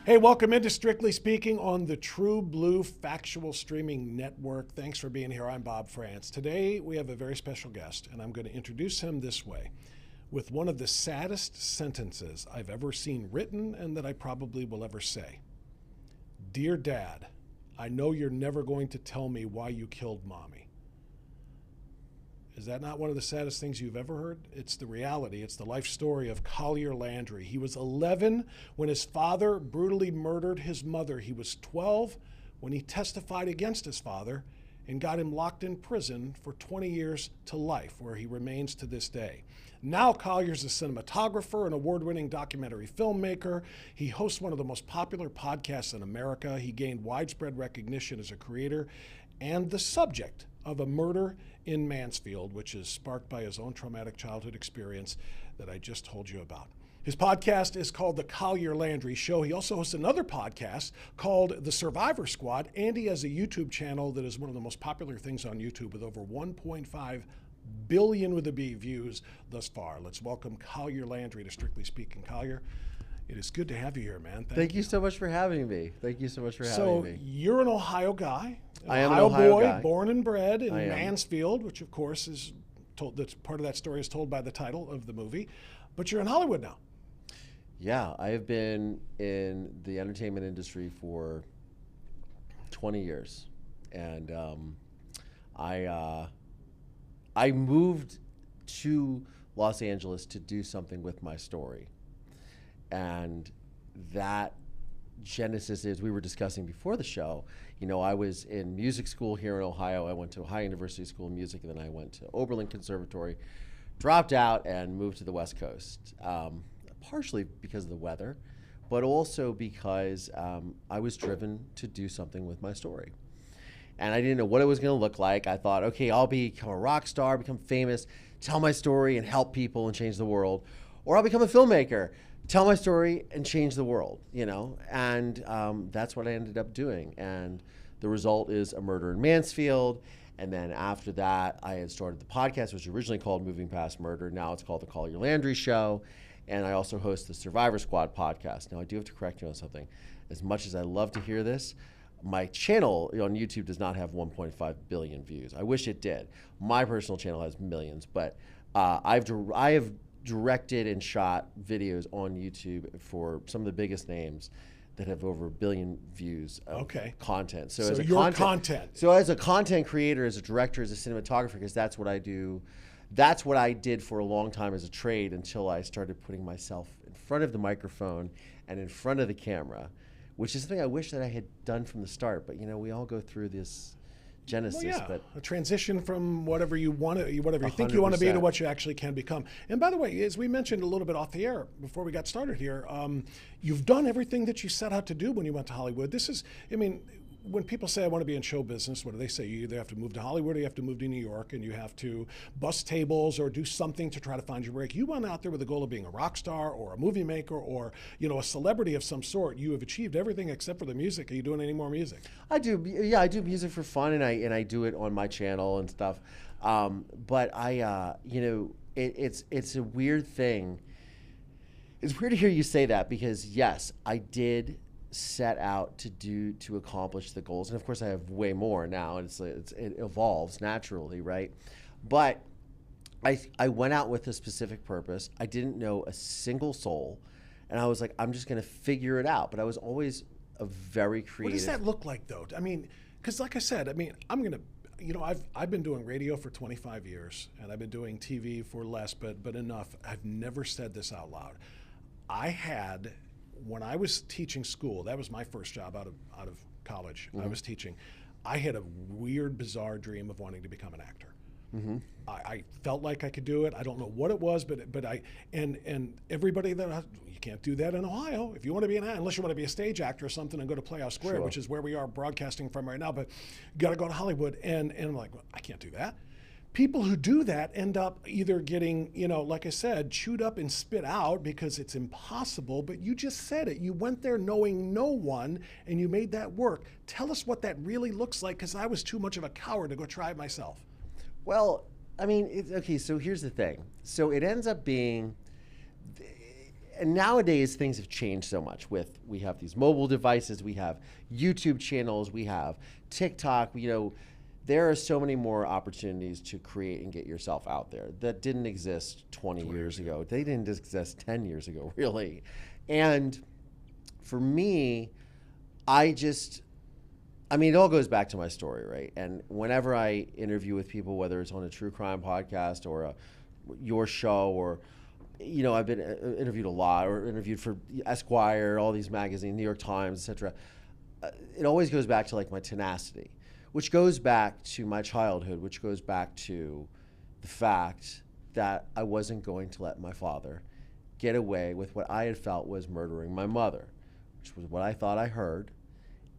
Hey, welcome into Strictly Speaking on the True Blue Factual Streaming Network. Thanks for being here. I'm Bob Frantz. Today we have a very special guest, and I'm going to introduce him this way, with one of the saddest sentences I've ever seen written and that I probably will ever say. Dear Dad, I know you're never going to tell me why you killed Mommy. Is that not one of the saddest things you've ever heard? It's the reality. It's the life story of Collier Landry. He was 11 when his father brutally murdered his mother. He was 12 when he testified against his father and got him locked in prison for 20 years to life, where he remains to this day. Now Collier's a cinematographer, an award-winning documentary filmmaker. He hosts one of the most popular podcasts in America. He gained widespread recognition as a creator and the subject of a murder in Mansfield, which is sparked by his own traumatic childhood experience that I just told you about. His podcast is called The Collier Landry Show. He also hosts another podcast called The Survivor Squad, and he has a YouTube channel that is one of the most popular things on YouTube with over 1.5 billion with a B views thus far. Let's welcome Collier Landry to Strictly Speaking. Collier, it is good to have you here, man. Thank you so much for having me. Thank you so much for having me. So you're an Ohio guy. I am an Ohio boy, guy. Born and bred in Mansfield, which of course is told. That's part of that story is told by the title of the movie. But you're in Hollywood now. Yeah, I have been in the entertainment industry for 20 years, and I moved to Los Angeles to do something with my story, and that genesis is, we were discussing before the show, you know, I was in music school here in Ohio. I went to Ohio University School of Music, and then I went to Oberlin Conservatory, dropped out, and moved to the West Coast, partially because of the weather, but also because I was driven to do something with my story. And I didn't know what it was going to look like. I thought, okay, I'll become a rock star, become famous, tell my story and help people and change the world, or I'll become a filmmaker, tell my story and change the world, you know? And that's what I ended up doing. And the result is a murder in Mansfield. And then after that, I had started the podcast, which was originally called Moving Past Murder. Now it's called The Collier Landry Show. And I also host the Survivor Squad podcast. Now I do have to correct you on something. As much as I love to hear this, my channel on YouTube does not have 1.5 billion views. I wish it did. My personal channel has millions, but I have directed and shot videos on YouTube for some of the biggest names that have over 1 billion views of content. So as a content. So as a content creator, as a director, as a cinematographer, because that's what I do. That's what I did for a long time as a trade until I started putting myself in front of the microphone and in front of the camera, which is something I wish that I had done from the start. But you know, we all go through this genesis. Well, yeah, but a transition from whatever you want to, whatever you think you want to be, to what you actually can become. And by the way, as we mentioned a little bit off the air before we got started here, you've done everything that you set out to do when you went to Hollywood. This is, I mean, when people say I want to be in show business, what do they say? You either have to move to Hollywood or you have to move to New York, and you have to bust tables or do something to try to find your break. You went out there with the goal of being a rock star or a movie maker or, you know, a celebrity of some sort. You have achieved everything except for the music. Are you doing any more music? I do. Yeah, I do music for fun, and I do it on my channel and stuff. But I, you know, it's a weird thing. It's weird to hear you say that, because yes, I did set out to accomplish the goals, and of course I have way more now, and it evolves naturally, right? But I went out with a specific purpose. I didn't know a single soul, and I was like, I'm just going to figure it out. But I was always a very creative. What does that look like, though? I mean, because like I said, I mean, I'm going to, you know, I've been doing radio for 25 years, and I've been doing TV for less, but enough. I've never said this out loud. When I was teaching school, that was my first job out of college. I was teaching. I had a weird, bizarre dream of wanting to become an actor. I felt like I could do it. I don't know what it was, but I and everybody that you can't do that in Ohio. If you want to be unless you want to be a stage actor or something and go to Playhouse Square, which is where we are broadcasting from right now. But you got to go to Hollywood, and I'm like, well, I can't do that. People who do that end up either getting, you know, like I said, chewed up and spit out because it's impossible, but you just said it. You went there knowing no one, and you made that work. Tell us what that really looks like, because I was too much of a coward to go try it myself. Well, I mean, okay, so here's the thing. So it ends up being, and nowadays things have changed so much. We have these mobile devices, we have YouTube channels, we have TikTok. There are so many more opportunities to create and get yourself out there that didn't exist 20 years ago. They didn't exist 10 years ago, really. And for me, it all goes back to my story, right? And whenever I interview with people, whether it's on a true crime podcast or your show, or I've been interviewed a lot, or interviewed for Esquire, all these magazines, New York Times, etc. It always goes back to like my tenacity, which goes back to my childhood, which goes back to the fact that I wasn't going to let my father get away with what I had felt was murdering my mother, which was what I thought I heard.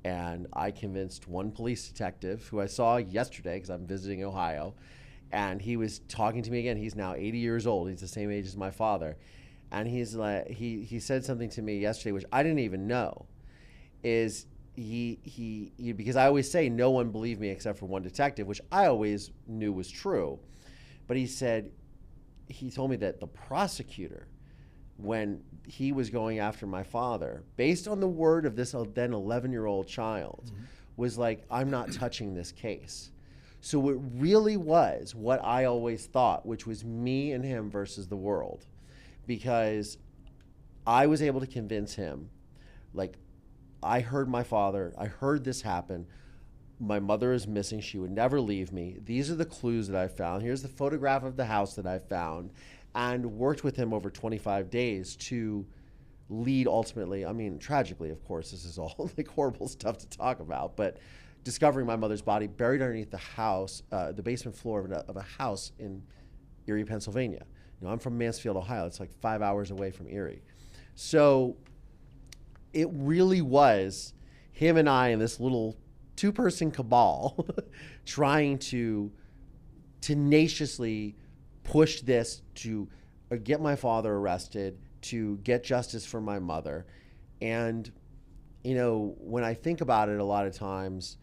And I convinced one police detective who I saw yesterday, because I'm visiting Ohio, and he was talking to me again. He's now 80 years old. He's the same age as my father. And he's like, he said something to me yesterday, which I didn't even know, is because I always say no one believed me except for one detective, which I always knew was true. But he told me that the prosecutor, when he was going after my father, based on the word of this then 11-year-old child, was like, I'm not touching this case. So it really was what I always thought, which was me and him versus the world. Because I was able to convince him, like, I heard my father, I heard this happen. My mother is missing. She would never leave me. These are the clues that I found. Here's the photograph of the house that I found. And worked with him over 25 days to lead ultimately, tragically, of course, this is all like horrible stuff to talk about, but discovering my mother's body buried underneath the house, the basement floor of a house in Erie, Pennsylvania. I'm from Mansfield, Ohio. It's like 5 hours away from Erie. So it really was him and I in this little two-person cabal trying to tenaciously push this to get my father arrested, to get justice for my mother. And, when I think about it a lot of times,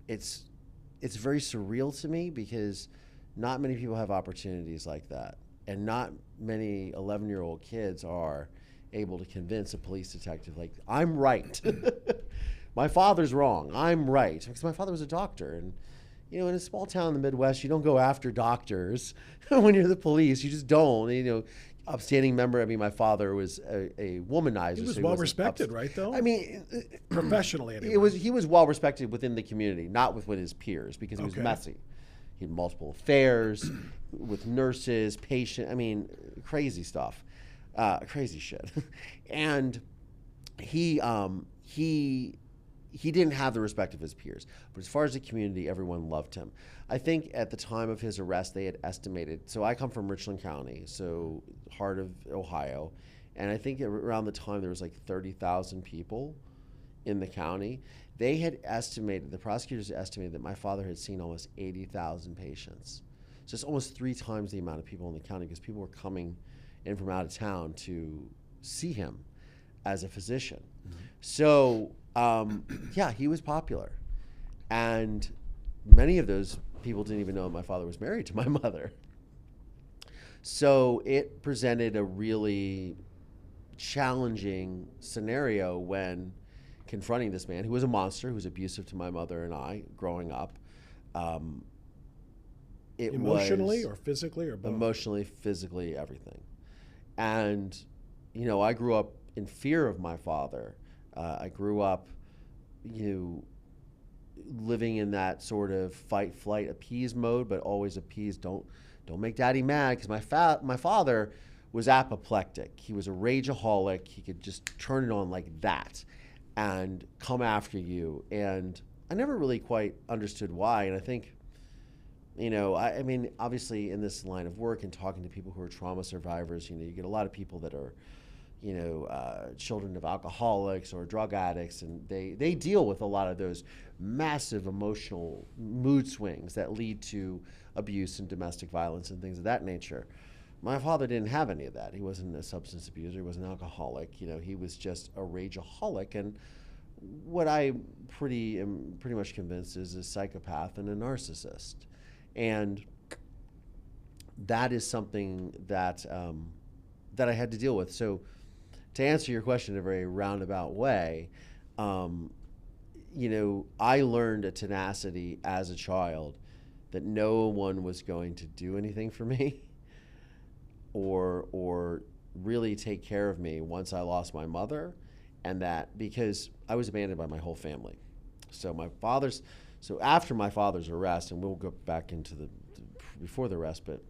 it's very surreal to me, because not many people have opportunities like that. And not many 11-year-old kids are able to convince a police detective, like, I'm right. My father's wrong. I'm right. Because my father was a doctor. And, in a small town in the Midwest, you don't go after doctors when you're the police. You just don't. Upstanding member. My father was a womanizer. He was well respected, right? Though. Professionally, anyway. He was well respected within the community, not with his peers, because he was messy. He had multiple affairs with nurses, patients. Crazy stuff, crazy shit. And he didn't have the respect of his peers. But as far as the community, everyone loved him. I think at the time of his arrest, they had estimated, so I come from Richland County, so heart of Ohio, and I think around the time there was like 30,000 people in the county. They had estimated, the prosecutors estimated that my father had seen almost 80,000 patients. So it's almost 3 times the amount of people in the county, because people were coming in from out of town to see him as a physician. Mm-hmm. So he was popular. And many of those people didn't even know my father was married to my mother. So it presented a really challenging scenario when confronting this man who was a monster, who was abusive to my mother and I growing up. Emotionally or physically or both? Emotionally, physically, everything. And, I grew up in fear of my father. I grew up, living in that sort of fight, flight, appease mode, but always appease. Don't make daddy mad, because my father was apoplectic. He was a rageaholic. He could just turn it on like that and come after you. And I never really quite understood why. And I think, obviously in this line of work and talking to people who are trauma survivors, you get a lot of people that are, children of alcoholics or drug addicts, and they deal with a lot of those massive emotional mood swings that lead to abuse and domestic violence and things of that nature. My father didn't have any of that. He wasn't a substance abuser. He was an alcoholic. He was just a rageaholic, and what I pretty much convinced is a psychopath and a narcissist. And that is something that that I had to deal with. So to answer your question in a very roundabout way, I learned a tenacity as a child that no one was going to do anything for me or really take care of me once I lost my mother, and that because I was abandoned by my whole family. So after my father's arrest, and we'll go back into before the arrest, but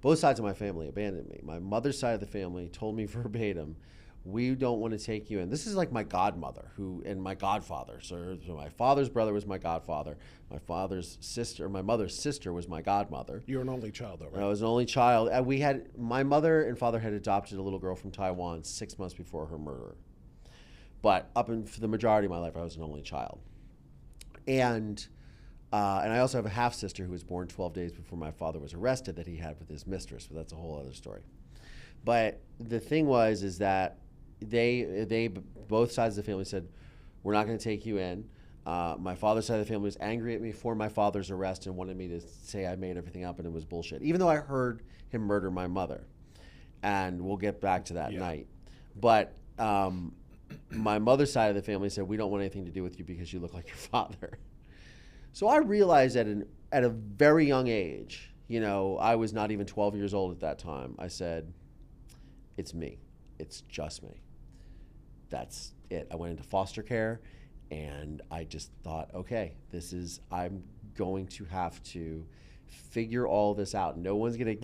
both sides of my family abandoned me. My mother's side of the family told me verbatim, we don't want to take you in. This is like my godmother and my godfather. So my father's brother was my godfather. My mother's sister was my godmother. You're an only child, though, right? I was an only child. And my mother and father had adopted a little girl from Taiwan 6 months before her murder. But for the majority of my life, I was an only child. And I also have a half sister who was born 12 days before my father was arrested that he had with his mistress. But that's a whole other story. But the thing is that they both sides of the family said, we're not going to take you in. My father's side of the family was angry at me for my father's arrest and wanted me to say I made everything up and it was bullshit, even though I heard him murder my mother. And we'll get back to that night. But my mother's side of the family said, we don't want anything to do with you because you look like your father. So I realized at a very young age, I was not even 12 years old at that time. I said, it's me. It's just me. That's it. I went into foster care, and I just thought, okay, I'm going to have to figure all this out. No one's gonna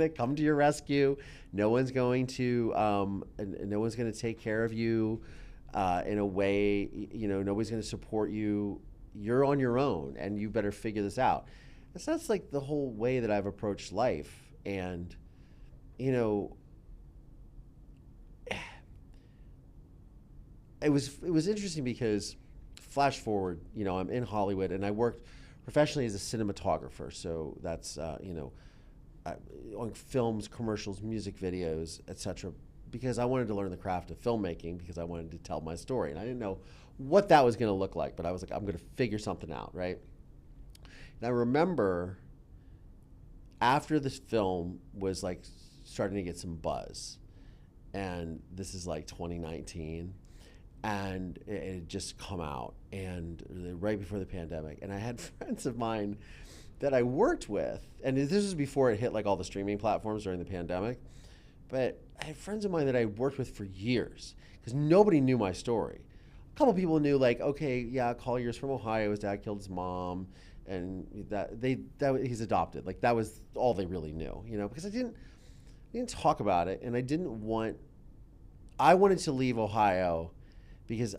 come to your rescue. No one's going to take care of you in a way. Nobody's going to support you. You're on your own, and you better figure this out. So that's like the whole way that I've approached life, and It was interesting because, flash forward, I'm in Hollywood and I worked professionally as a cinematographer. So that's on films, commercials, music videos, etc. Because I wanted to learn the craft of filmmaking because I wanted to tell my story, and I didn't know what that was going to look like. But I was like, I'm going to figure something out, right? And I remember after this film was like starting to get some buzz, and this is like 2019. And it had just come out, and right before the pandemic. And I had friends of mine that I worked with, and this was before it hit like all the streaming platforms during the pandemic. But I had friends of mine that I worked with for years because nobody knew my story. A couple people knew, like, okay, yeah, Collier's from Ohio. His dad killed his mom, and he's adopted. Like that was all they really knew, because I didn't talk about it, and I wanted to leave Ohio. Because,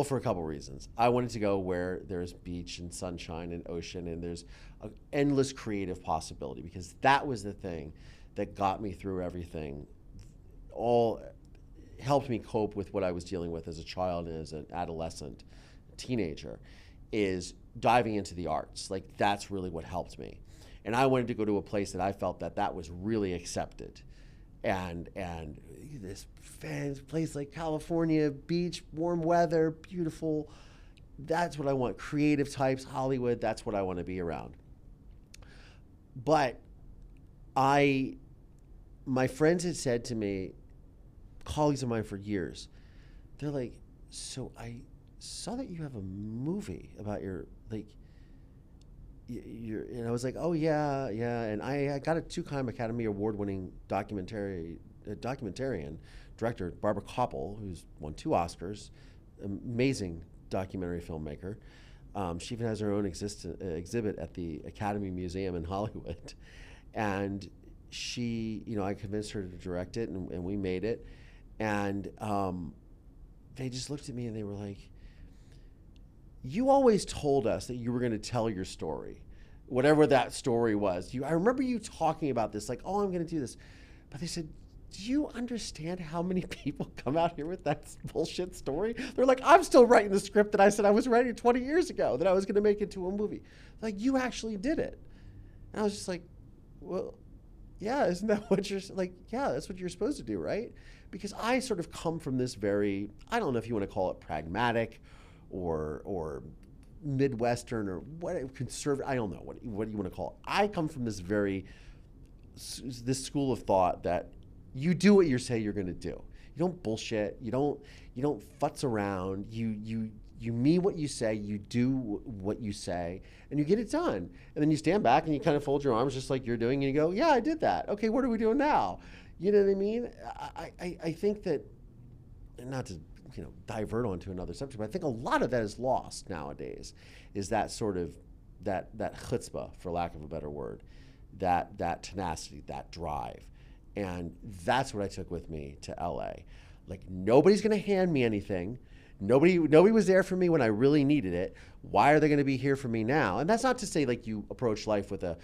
for a couple reasons. I wanted to go where there's beach and sunshine and ocean and there's an endless creative possibility, because that was the thing that got me through everything. All helped me cope with what I was dealing with as a child and as an adolescent, teenager, is diving into the arts. Like that's really what helped me. And I wanted to go to a place that I felt that was really accepted. And this place like California, beach, warm weather, beautiful. That's what I want. Creative types, Hollywood, that's what I want to be around. But my friends had said to me, colleagues of mine for years, they're like, so I saw that you have a movie about your, and I was like, oh yeah. And I got a 2-time Academy Award-winning documentarian, director, Barbara Koppel, who's won 2 Oscars, amazing documentary filmmaker. She even has her own exhibit at the Academy Museum in Hollywood. And she, I convinced her to direct it, and we made it. And they just looked at me and they were like, you always told us that you were going to tell your story, whatever that story was. I remember you talking about this, like, oh, I'm going to do this. But they said, do you understand how many people come out here with that bullshit story? They're like, I'm still writing the script that I said I was writing 20 years ago, that I was going to make into a movie. Like, you actually did it. And I was just like, well, yeah, isn't that what you're, like, yeah, that's what you're supposed to do, right? Because I sort of come from this very, I don't know if you want to call it pragmatic or Midwestern or what, conservative, I don't know, what do you want to call it? I come from this school of thought that you do what you say you're going to do. You don't bullshit. You don't futz around. You mean what you say. You do what you say, and you get it done. And then you stand back and you kind of fold your arms just like you're doing, and you go, "Yeah, I did that. Okay, what are we doing now?" You know what I mean? I think that, not to divert onto another subject, but I think a lot of that is lost nowadays. Is that sort of that chutzpah, for lack of a better word, that tenacity, that drive. And that's what I took with me to LA. Like, nobody's going to hand me anything. Nobody was there for me when I really needed it. Why are they going to be here for me now? And that's not to say like you approach life with an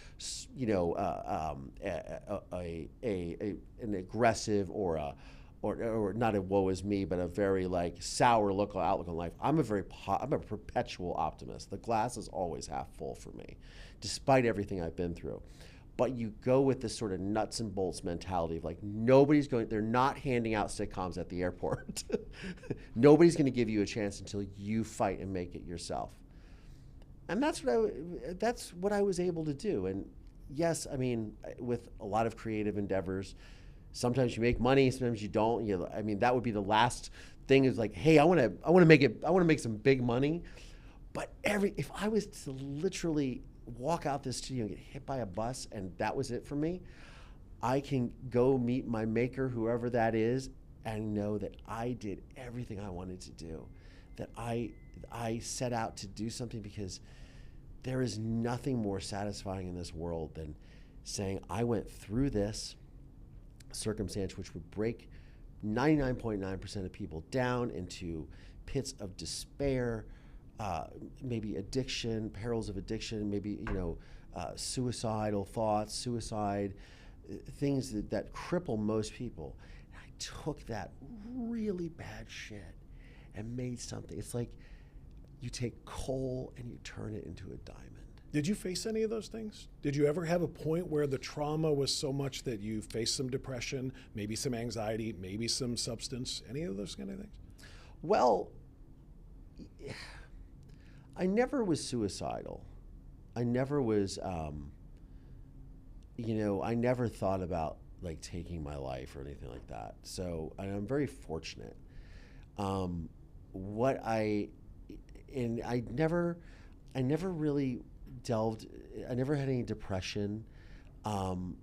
aggressive or not a woe is me, but a very like sour outlook on life. I'm a perpetual optimist. The glass is always half full for me, despite everything I've been through. But you go with this sort of nuts and bolts mentality of like, they're not handing out sitcoms at the airport. Nobody's going to give you a chance until you fight and make it yourself. And that's what I was able to do. And yes, I mean, with a lot of creative endeavors, sometimes you make money, sometimes you don't. That would be the last thing, is like, hey, I want to make some big money. But if I was to literally walk out this studio and get hit by a bus and that was it for me, I can go meet my maker, whoever that is, and know that I did everything I wanted to do, that I set out to do something, because there is nothing more satisfying in this world than saying I went through this circumstance which would break 99.9% of people down into pits of despair, maybe addiction, perils of addiction, maybe suicidal thoughts, suicide, things that cripple most people. And I took that really bad shit and made something. It's like you take coal and you turn it into a diamond. Did you face any of those things? Did you ever have a point where the trauma was so much that you faced some depression, maybe some anxiety, maybe some substance, any of those kind of things? Well, I never was suicidal. I never was, I never thought about like taking my life or anything like that. So I'm very fortunate. I never really delved, I never had any depression, and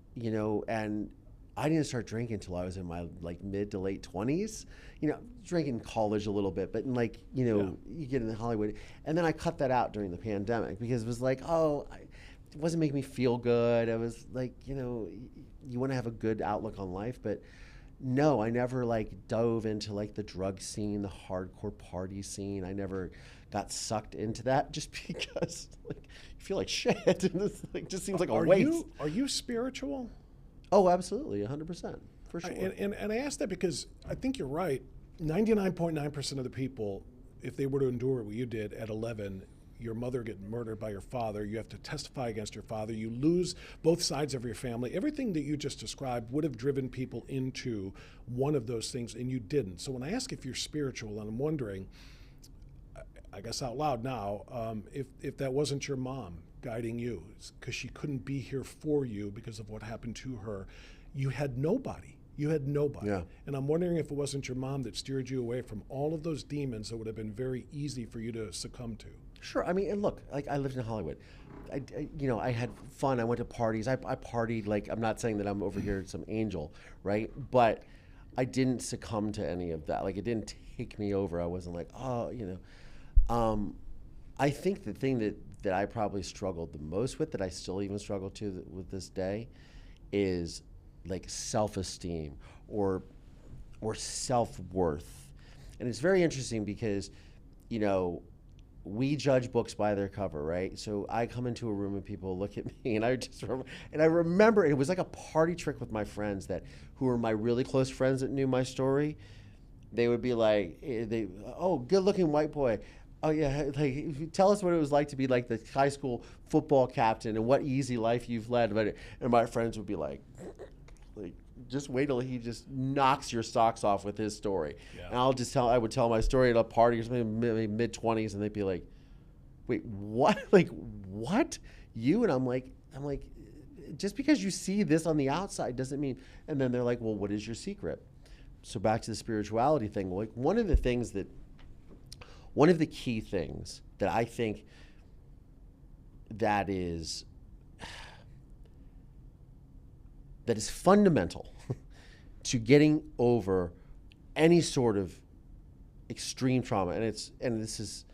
I didn't start drinking until I was in my like mid to late 20s. Drinking in college a little bit, but you get in Hollywood, and then I cut that out during the pandemic because it was like, it wasn't making me feel good. I was like, you want to have a good outlook on life, but no, I never like dove into like the drug scene, the hardcore party scene. I never got sucked into that just because like you feel like shit, and it's like just seems like a waste. Are you spiritual? Oh, absolutely, 100%, for sure. And I ask that because I think you're right. 99.9% of the people, if they were to endure what you did at 11, your mother get murdered by your father, you have to testify against your father, you lose both sides of your family. Everything that you just described would have driven people into one of those things, and you didn't. So when I ask if you're spiritual, and I'm wondering, I guess out loud now, if that wasn't your mom guiding you, because she couldn't be here for you because of what happened to her, you had nobody. Yeah. And I'm wondering if it wasn't your mom that steered you away from all of those demons that would have been very easy for you to succumb to. Sure. I mean, and look, like I lived in Hollywood. I had fun. I went to parties. I partied. Like, I'm not saying that I'm over here some angel, right? But I didn't succumb to any of that. Like, it didn't take me over. I wasn't like, I think the thing that I probably struggled the most with, that I still even struggle with this day, is like self-esteem or self-worth. And it's very interesting because, we judge books by their cover, right? So I come into a room and people look at me, and I remember it was like a party trick with my friends who were my really close friends that knew my story. They would be like, oh, good-looking white boy. Oh yeah, like tell us what it was like to be like the high school football captain and what easy life you've led. And my friends would be like, just wait till he just knocks your socks off with his story. Yeah. And I would tell my story at a party or something, maybe mid-20s, and they'd be like, wait, what? Like, what? You? And I'm like, just because you see this on the outside doesn't mean, and then they're like, well, what is your secret? So back to the spirituality thing, like one of the key things that I think that is fundamental to getting over any sort of extreme trauma, and this is,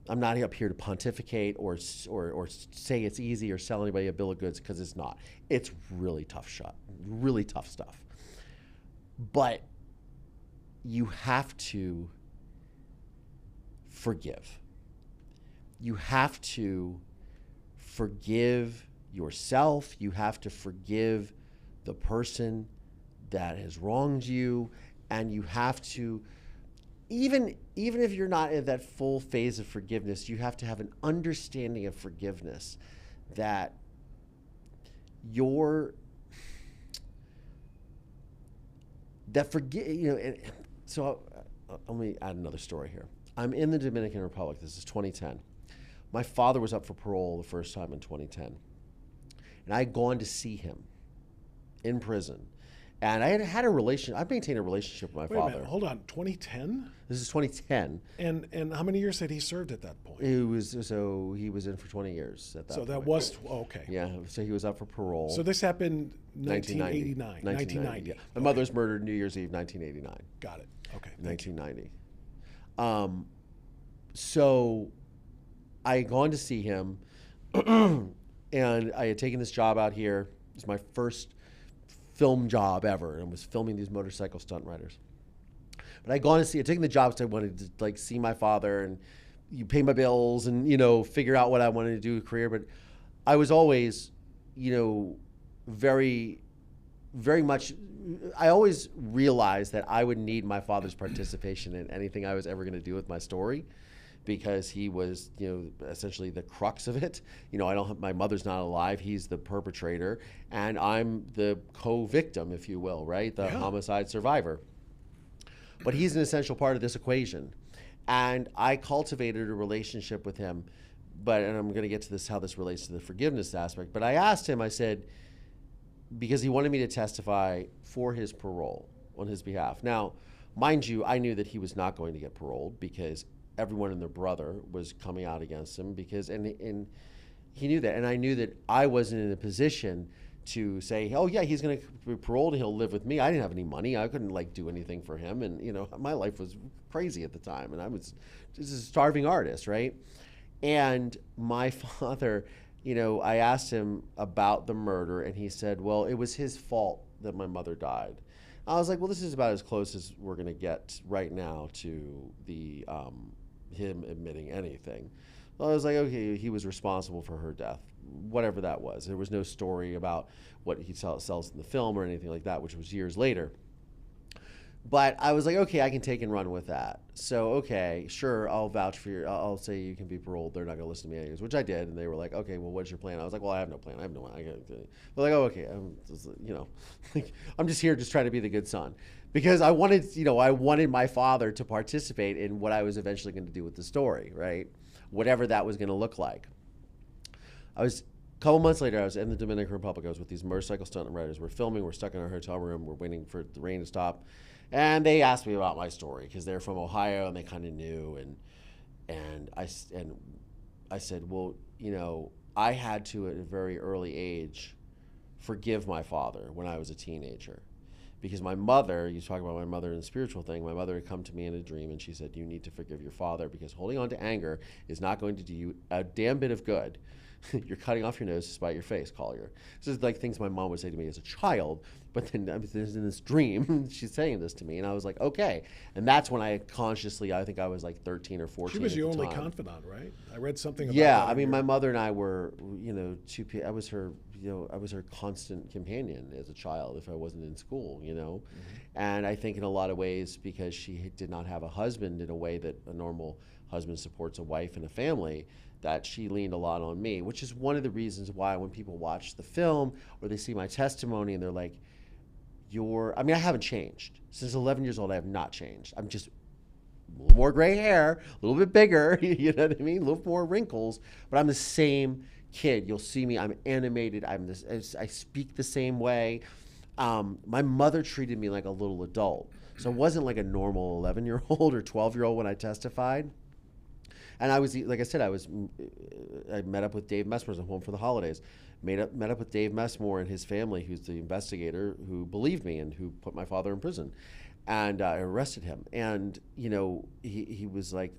I'm not up here to pontificate or say it's easy or sell anybody a bill of goods, because it's not. It's really tough stuff. But you have to forgive. You have to forgive yourself. You have to forgive the person that has wronged you, and you have to, even if you're not in that full phase of forgiveness, you have to have an understanding of forgiveness that so let me add another story here. I'm in the Dominican Republic. This is 2010. My father was up for parole the first time in 2010. And I had gone to see him in prison. And I maintained a relationship with my father. Wait a minute, hold on, 2010? This is 2010. And how many years had he served at that point? He was in for 20 years at that point. So that was, okay. Yeah, so he was up for parole. So this happened 1989. 1990. Yeah. My mother was murdered New Year's Eve, 1989. Got it. Okay. 1990. So I had gone to see him, and I had taken this job out here. It was my first film job ever, and was filming these motorcycle stunt riders. But I'd taken the job because I wanted to like see my father and you pay my bills and, figure out what I wanted to do with a career. But I was always, very, very much, I always realized that I would need my father's participation in anything I was ever going to do with my story, because he was, essentially the crux of it. My mother's not alive. He's the perpetrator, and I'm the co-victim, if you will, right? The homicide survivor. But he's an essential part of this equation. And I cultivated a relationship with him, and I'm going to get to this, how this relates to the forgiveness aspect. But I asked him, I said, because he wanted me to testify for his parole on his behalf. Now, mind you, I knew that he was not going to get paroled, because everyone and their brother was coming out against him, and he knew that. And I knew that I wasn't in a position to say, oh yeah, he's going to be paroled and he'll live with me. I didn't have any money. I couldn't do anything for him. And my life was crazy at the time, and I was just a starving artist, right? And my father, I asked him about the murder, and he said, well, it was his fault that my mother died. I was like, well, this is about as close as we're going to get right now to the him admitting anything. So I was like, okay, he was responsible for her death, whatever that was. There was no story about what he sells in the film or anything like that, which was years later. But I was like, okay, I can take and run with that. So, okay, sure, I'll vouch for you. I'll say you can be paroled. They're not going to listen to me anyways, which I did. And they were like, okay, well, what's your plan? I was like, well, I have no plan. I have no plan. They're like, oh, okay. I'm just here just trying to be the good son. Because I wanted my father to participate in what I was eventually going to do with the story, right? Whatever that was going to look like. A couple months later, I was in the Dominican Republic. I was with these motorcycle stunt riders. We're filming. We're stuck in our hotel room. We're waiting for the rain to stop. And they asked me about my story because they're from Ohio and they kind of knew. And I said, well, I had to, at a very early age, forgive my father when I was a teenager. Because my mother, you talk about my mother and the spiritual thing, my mother had come to me in a dream and she said, you need to forgive your father, because holding on to anger is not going to do you a damn bit of good. You're cutting off your nose to spite your face, Collier. This is like things my mom would say to me as a child, but then in this dream, she's saying this to me, and I was like, okay. And that's when I consciously, I think I was like 13 or 14 She was at your the only time. confidant, right? I read something about Yeah, that. I mean, my mother and I were, I was her, I was her constant companion as a child if I wasn't in school, Mm-hmm. And I think in a lot of ways, because she did not have a husband in a way that a normal husband supports a wife and a family, that she leaned a lot on me, which is one of the reasons why when people watch the film or they see my testimony and they're like, I haven't changed. Since 11 years old, I have not changed. I'm just a little more gray hair, a little bit bigger, you know what I mean? A little more wrinkles, but I'm the same kid. You'll see me. I'm animated. I speak the same way. My mother treated me like a little adult. So it wasn't like a normal 11-year-old or 12-year-old when I testified. And I was, like I said, I met up with Dave Messmore. I was home for the holidays. Met up with Dave Messmore and his family, who's the investigator who believed me and who put my father in prison. And I arrested him. And, you know, he was like,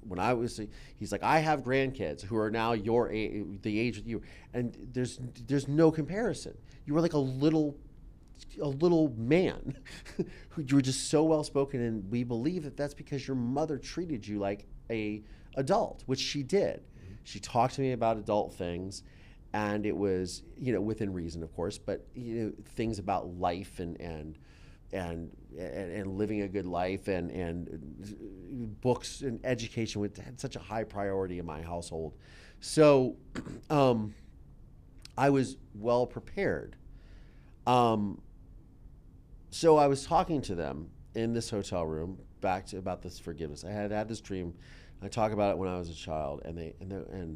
he's like, I have grandkids who are now your age, the age of you. And there's no comparison. You were like a little man. You were just so well spoken, and we believe that that's because your mother treated you like a adult, which she did. Mm-hmm. She talked to me about adult things, and it was, you know, within reason, of course, but, you know, things about life and living a good life and books and education had such a high priority in my household. So I was well prepared. So I was talking to them in this hotel room about this forgiveness. I had this dream. I talk about it when I was a child, when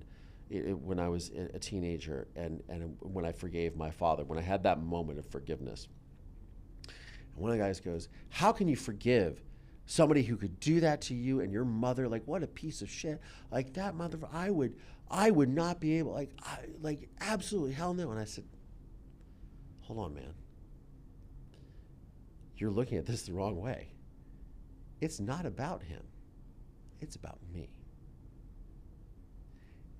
I was a teenager, and when I forgave my father, when I had that moment of forgiveness. And one of the guys goes, "How can you forgive somebody who could do that to you and your mother? Like, what a piece of shit! Like that mother, I would not be able. Like absolutely hell no." And I said, "Hold on, man. You're looking at this the wrong way. It's not about him. It's about me.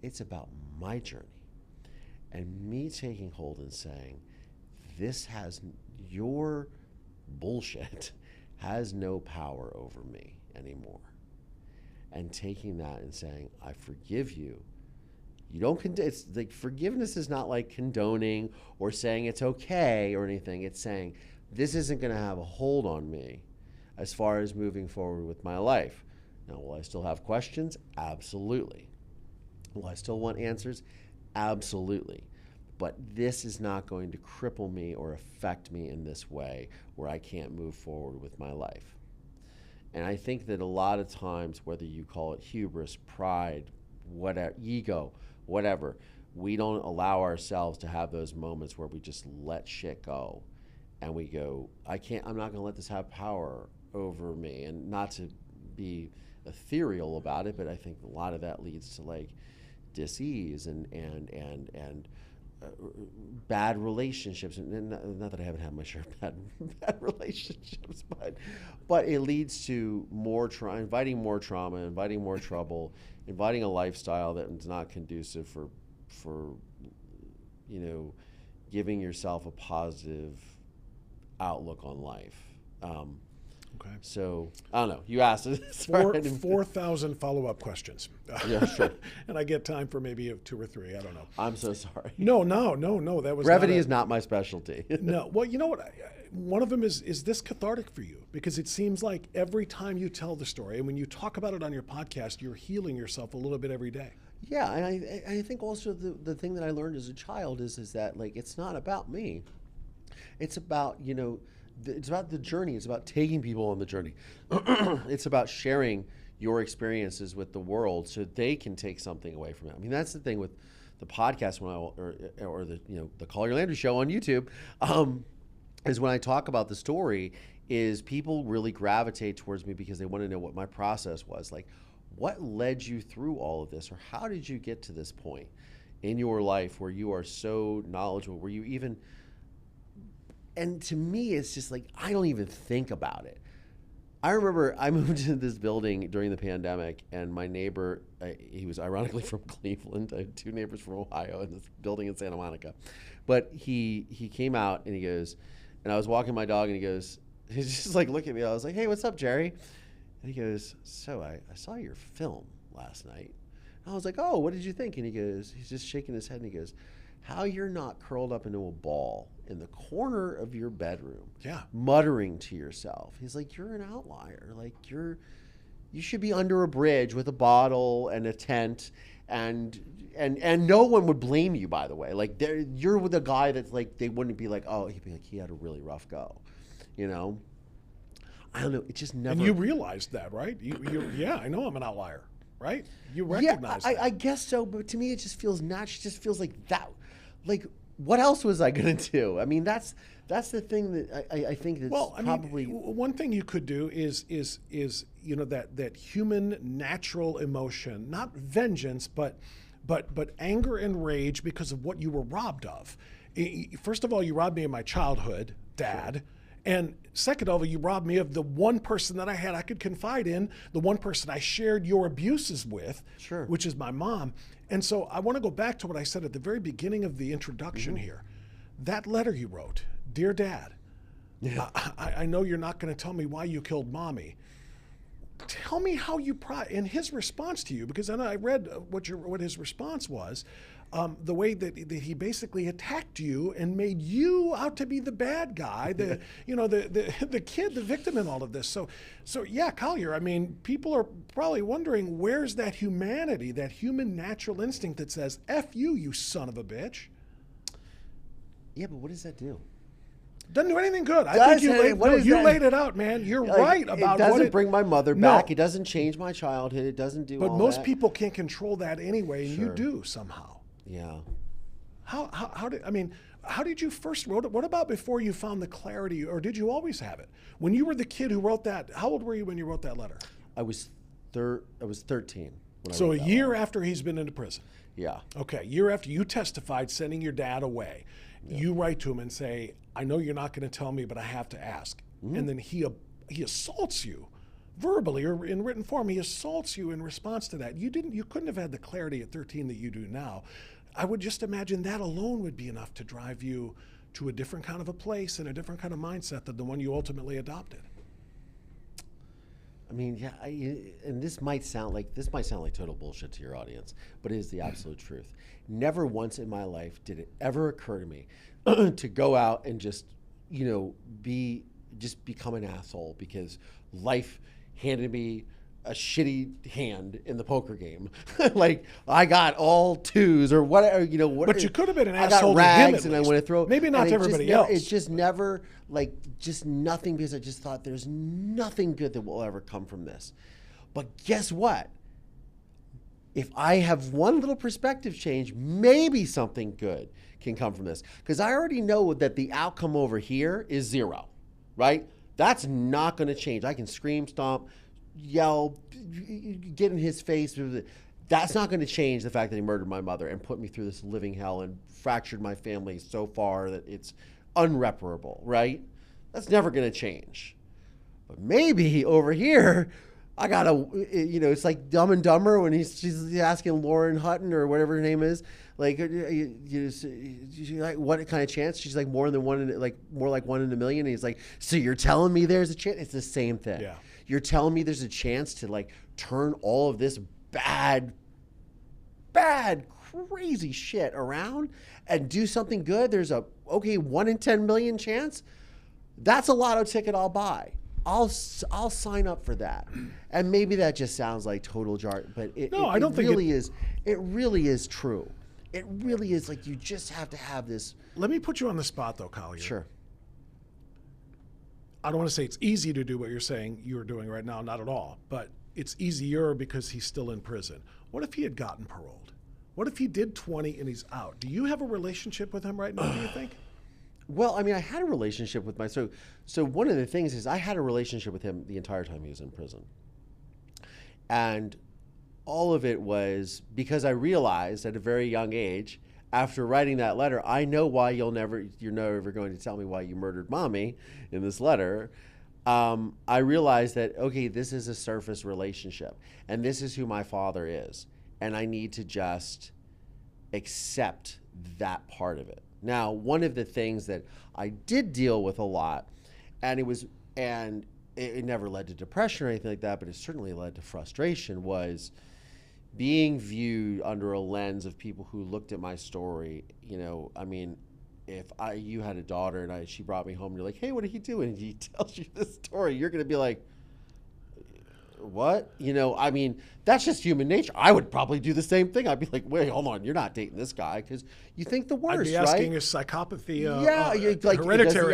It's about my journey and me taking hold and saying, your bullshit has no power over me anymore. And taking that and saying, I forgive you. You don't it's like forgiveness is not like condoning or saying it's okay or anything. It's saying this isn't going to have a hold on me as far as moving forward with my life. Now, will I still have questions? Absolutely. Will I still want answers? Absolutely. But this is not going to cripple me or affect me in this way where I can't move forward with my life. And I think that a lot of times, whether you call it hubris, pride, whatever, ego, whatever, we don't allow ourselves to have those moments where we just let shit go. And we go, I'm not going to let this have power over me. And not to be ethereal about it, but I think a lot of that leads to like dis-ease and bad relationships. And not that I haven't had my share of bad relationships, but it leads to inviting more trauma, inviting more trouble, inviting a lifestyle that is not conducive for giving yourself a positive outlook on life. Okay. So, I don't know. You asked. 4,000 follow-up questions. Yeah, sure. And I get time for maybe 2 or 3. I don't know. I'm so sorry. No. That was brevity is not my specialty. No. Well, you know what? One of them is this cathartic for you? Because it seems like every time you tell the story, and when you talk about it on your podcast, you're healing yourself a little bit every day. Yeah, and I think also the thing that I learned as a child is that like it's not about me. It's about it's about the journey. It's about taking people on the journey. It's about sharing your experiences with the world so they can take something away from it. I mean, that's the thing with the podcast or the Collier Landry show on YouTube, is when I talk about the story, is people really gravitate towards me because they want to know what my process was. Like, what led you through all of this, or how did you get to this point in your life where you are so knowledgeable, where you even... And to me, it's just like, I don't even think about it. I remember I moved into this building during the pandemic, and my neighbor, he was ironically from Cleveland. I had 2 neighbors from Ohio in this building in Santa Monica. But he came out and he goes, and I was walking my dog, and he goes, he's just like, look at me. I was like, hey, what's up, Jerry? And he goes, so I saw your film last night. And I was like, oh, what did you think? And he goes, he's just shaking his head, and he goes, how you're not curled up into a ball in the corner of your bedroom, muttering to yourself. He's like, you're an outlier. Like you should be under a bridge with a bottle and a tent, and no one would blame you, by the way. Like you're the guy that's like, they wouldn't be like, oh, he'd be like, he had a really rough go, I don't know. It just never. And you realized that, right? Yeah, I know I'm an outlier. right? You Yeah, recognize I guess so, but to me it just feels natural. It just feels like that. Like, what else was I gonna do? I mean, that's the thing that I think that's probably. One thing you could do is that human natural emotion, not vengeance, but anger and rage because of what you were robbed of. First of all, you robbed me of my childhood, Dad. Sure. And second of all, you robbed me of the one person that I had I could confide in, the one person I shared your abuses with, sure, which is my mom. And so I want to go back to what I said at the very beginning of the introduction here. That letter you wrote, Dear Dad, I know you're not going to tell me why you killed Mommy. Tell me how you in his response to you, because then I read what his response was, the way that he basically attacked you and made you out to be the bad guy, the kid, the victim in all of this. So yeah, Collier, I mean, people are probably wondering, where's that humanity, that human natural instinct that says, F you, you son of a bitch? Yeah, but what does that do? Doesn't do anything good. I think you laid it out, man. You're right about it. Doesn't bring my mother back. It doesn't change my childhood. It doesn't do all that. But most people can't control that anyway, and you do somehow. Yeah. How did you first wrote it? What about before you found the clarity, or did you always have it? When you were the kid who wrote that, how old were you when you wrote that letter? I was 13. So a year after he's been into prison. Yeah. Okay, year after you testified, sending your dad away. Yeah. You write to him and say, I know you're not going to tell me, but I have to ask. Mm-hmm. And then he assaults you verbally or in written form. He assaults you in response to that. You couldn't have had the clarity at 13 that you do now. I would just imagine that alone would be enough to drive you to a different kind of a place and a different kind of mindset than the one you ultimately adopted. I mean, yeah, and this might sound like total bullshit to your audience, but it is the absolute truth. Never once in my life did it ever occur to me to go out and just become an asshole because life handed me a shitty hand in the poker game. Like, I got all twos or whatever, But you could have been an asshole to him. I got rags and I want to throw. Maybe not to everybody else. It's just never, just nothing, because I just thought there's nothing good that will ever come from this. But guess what? If I have one little perspective change, maybe something good can come from this. Because I already know that the outcome over here is 0, right? That's not going to change. I can scream, stomp, yell, get in his face. That's not going to change the fact that he murdered my mother and put me through this living hell and fractured my family so far that it's unreparable, right? That's never going to change. But maybe over here, I got it's like Dumb and Dumber when she's asking Lauren Hutton or whatever her name is, like, what kind of chance? She's like, more like 1 in a million. And he's like, so you're telling me there's a chance? It's the same thing. Yeah. You're telling me there's a chance to turn all of this bad, crazy shit around and do something good? There's 1 in 10 million chance? That's a lotto ticket I'll buy. I'll sign up for that. And maybe that just sounds like total jargon, but it really is true. It really is. Like, you just have to have this. Let me put you on the spot, though, Collier. Sure. I don't want to say it's easy to do what you're saying you're doing right now, not at all, but it's easier because he's still in prison. What if he had gotten paroled? What if he did 20 and he's out? Do you have a relationship with him right now, do you think? Well, I mean, I had a relationship with so one of the things is I had a relationship with him the entire time he was in prison. And all of it was because I realized at a very young age, after writing that letter, I know why you're never going to tell me why you murdered Mommy in this letter. I realized that, okay, this is a surface relationship, and this is who my father is, and I need to just accept that part of it. Now, one of the things that I did deal with a lot, and it never led to depression or anything like that, but it certainly led to frustration, was being viewed under a lens of people who looked at my story. I mean, if you had a daughter and she brought me home and you're like, hey, what are you doing? And he tells you this story, you're going to be like, what? I mean, that's just human nature. I would probably do the same thing. I'd be like, wait, hold on, you're not dating this guy, because you think the worst, right? I'd be asking, is psychopathy hereditary?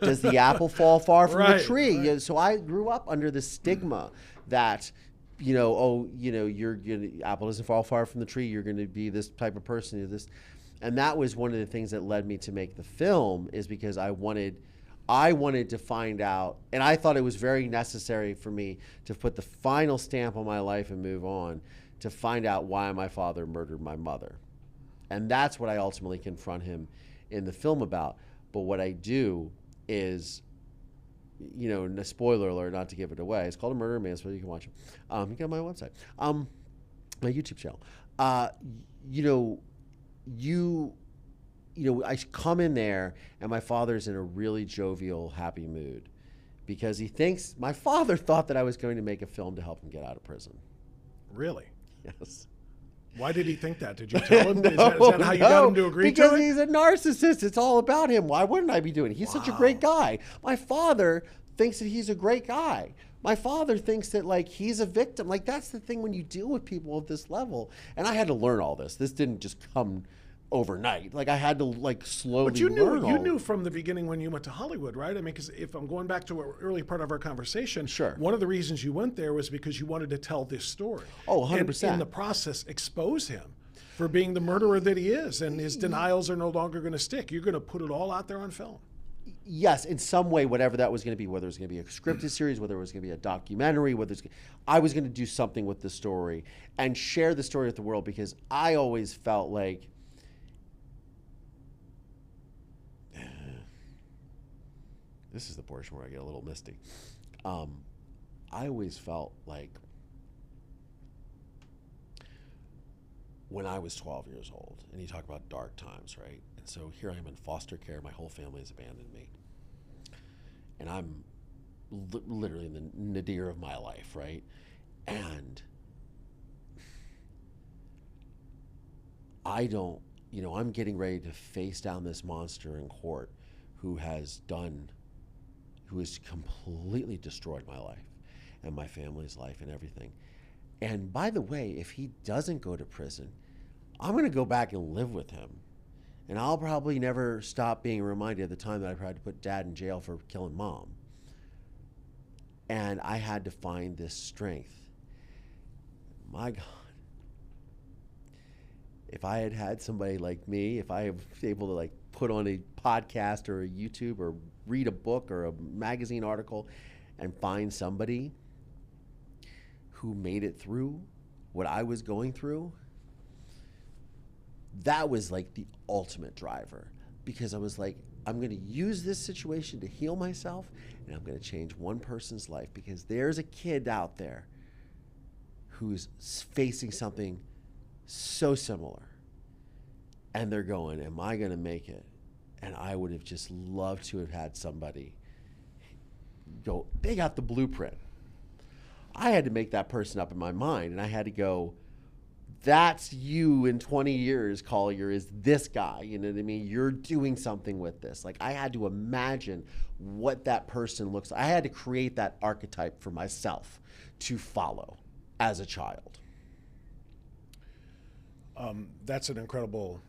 Does the apple fall far from the tree? Right. So I grew up under the stigma that you're gonna, apple doesn't fall far from the tree. You're going to be this type of person. You're this, and that was one of the things that led me to make the film, is because I wanted to find out, and I thought it was very necessary for me to put the final stamp on my life and move on, to find out why my father murdered my mother. And that's what I ultimately confront him in the film about. But what I do is, a spoiler alert, not to give it away, it's called A Murder in Manslaughter. You can watch it. You can get on my website, my YouTube channel. I come in there, and my father's in a really jovial, happy mood, because my father thought that I was going to make a film to help him get out of prison. Really? Yes. Why did he think that? Did you tell him? No, is that how you got him to agree to it? Because he's a narcissist. It's all about him. Why wouldn't I be doing it? He's such a great guy. My father thinks that he's a great guy. My father thinks that, like, he's a victim. Like, that's the thing when you deal with people at this level. And I had to learn all this. This didn't just come overnight. Like, I had to, like, slowly learn. You knew from the beginning when you went to Hollywood, right? I mean, because if I'm going back to an early part of our conversation, sure, one of the reasons you went there was because you wanted to tell this story. Oh, 100%. And in the process, expose him for being the murderer that he is, and his denials are no longer going to stick. You're going to put it all out there on film. Yes, in some way, whatever that was going to be, whether it was going to be a scripted series, whether it was going to be a documentary, I was going to do something with the story and share the story with the world, because I always felt like, this is the portion where I get a little misty. I always felt like when I was 12 years old, and you talk about dark times, right? And so here I am in foster care. My whole family has abandoned me. And I'm literally in the nadir of my life, right? And I'm getting ready to face down this monster in court who has completely destroyed my life and my family's life and everything. And by the way, if he doesn't go to prison, I'm going to go back and live with him. And I'll probably never stop being reminded of the time that I tried to put Dad in jail for killing Mom. And I had to find this strength. My God. If I had had somebody like me, if I was able to, like, put on a podcast or a YouTube or read a book or a magazine article and find somebody who made it through what I was going through, that was like the ultimate driver, because I was like, I'm going to use this situation to heal myself, and I'm going to change one person's life, because there's a kid out there who's facing something so similar, and they're going, am I going to make it? And I would have just loved to have had somebody go, they got the blueprint. I had to make that person up in my mind, and I had to go, that's you in 20 years, Collier, is this guy. You know what I mean? You're doing something with this. Like, I had to imagine what that person looks like. I had to create that archetype for myself to follow as a child. That's an incredible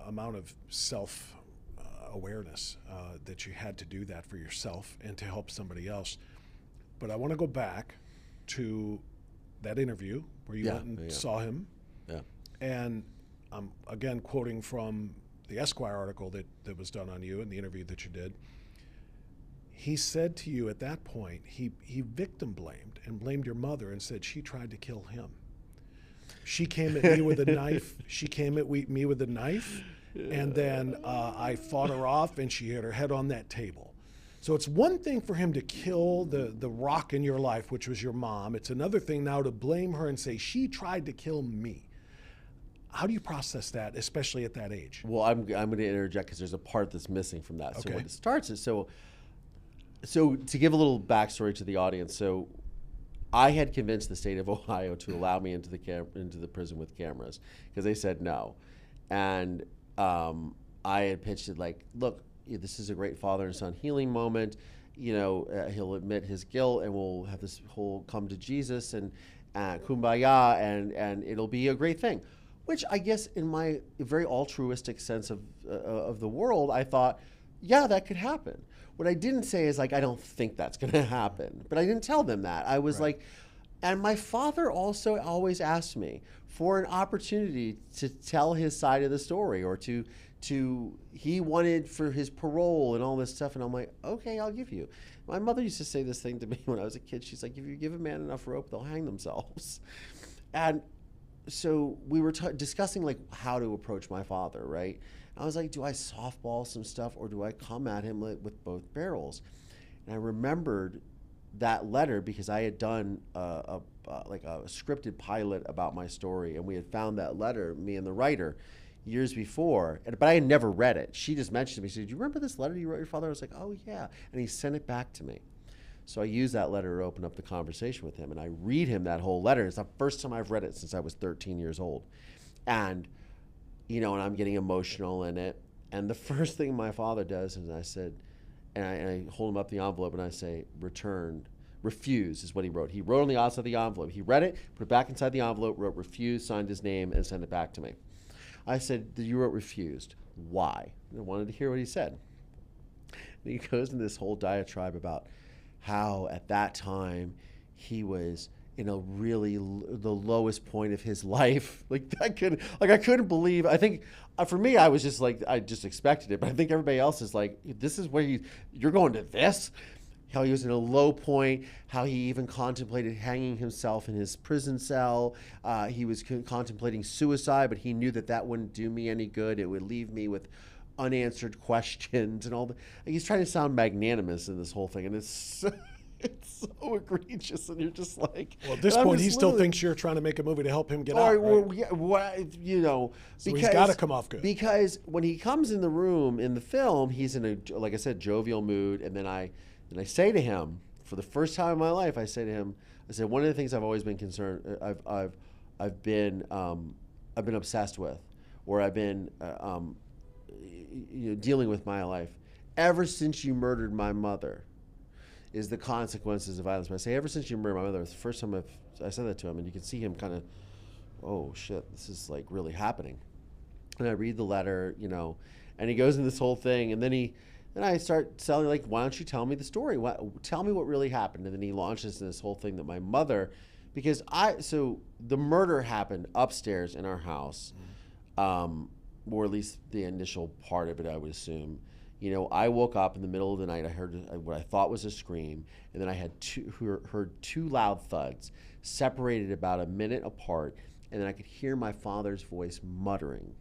amount of self-awareness that you had to do that for yourself and to help somebody else. But I want to go back to that interview where you went and saw him. Yeah. And I'm, again, quoting from the Esquire article that was done on you and the interview that you did. He said to you at that point, he victim blamed and blamed your mother and said she tried to kill him. She came at me with a knife. She came at me with a knife, and then I fought her off, and she hit her head on that table. So it's one thing for him to kill the rock in your life, which was your mom. It's another thing now to blame her and say, she tried to kill me. How do you process that, especially at that age? Well, I'm going to interject because there's a part that's missing from that. Okay. So what it starts is, so to give a little backstory to the audience, so I had convinced the state of Ohio to allow me into the prison with cameras, because they said no. And I had pitched it like, look, this is a great father and son healing moment. He'll admit his guilt, and we'll have this whole come to Jesus and kumbaya, and it'll be a great thing. Which I guess in my very altruistic sense of the world, I thought, yeah, that could happen. What I didn't say is, like, I don't think that's going to happen. But I didn't tell them that. I was like, And my father also always asked me for an opportunity to tell his side of the story, or to he wanted for his parole and all this stuff. And I'm like, okay, I'll give you. My mother used to say this thing to me when I was a kid. She's like, if you give a man enough rope, they'll hang themselves. And so we were discussing like how to approach my father, right? I was like, do I softball some stuff, or do I come at him with both barrels? And I remembered that letter because I had done a scripted pilot about my story, and we had found that letter, me and the writer, years before, but I had never read it. She just mentioned to me, she said, do you remember this letter you wrote your father? I was like, oh yeah. And he sent it back to me. So I used that letter to open up the conversation with him, and I read him that whole letter. It's the first time I've read it since I was 13 years old. And, and I'm getting emotional in it. And the first thing my father does is I hold him up the envelope and I say, refuse is what he wrote. He wrote on the outside of the envelope. He read it, put it back inside the envelope, wrote refuse, signed his name, and sent it back to me. I said, you wrote refused. Why? And I wanted to hear what he said. And he goes into this whole diatribe about how at that time he was in a really the lowest point of his life. I couldn't believe. I think for me, I was just like, I just expected it. But I think everybody else is like, this is where you're going to this. How he was in a low point, how he even contemplated hanging himself in his prison cell. He was contemplating suicide, but he knew that wouldn't do me any good. It would leave me with unanswered questions and all that. He's trying to sound magnanimous in this whole thing, and it's so egregious, and you're just like... Well, at this point, he still thinks you're trying to make a movie to help him get out, right? So he's got to come off good. Because when he comes in the room in the film, he's in a, like I said, jovial mood, and then I say to him, for the first time in my life, I said, one of the things I've always been concerned, I've been obsessed with, or I've been dealing with my life, ever since you murdered my mother, is the consequences of violence. But I say, ever since you murdered my mother, it's the first time I said that to him, and you can see him kind of, oh shit, this is like really happening. And I read the letter, and he goes in this whole thing, and then I start telling, like, why don't you tell me the story? Tell me what really happened. And then he launches this whole thing that my mother, so the murder happened upstairs in our house, or at least the initial part of it, I would assume. I woke up in the middle of the night. I heard what I thought was a scream, and then I heard two loud thuds, separated about a minute apart, and then I could hear my father's voice muttering.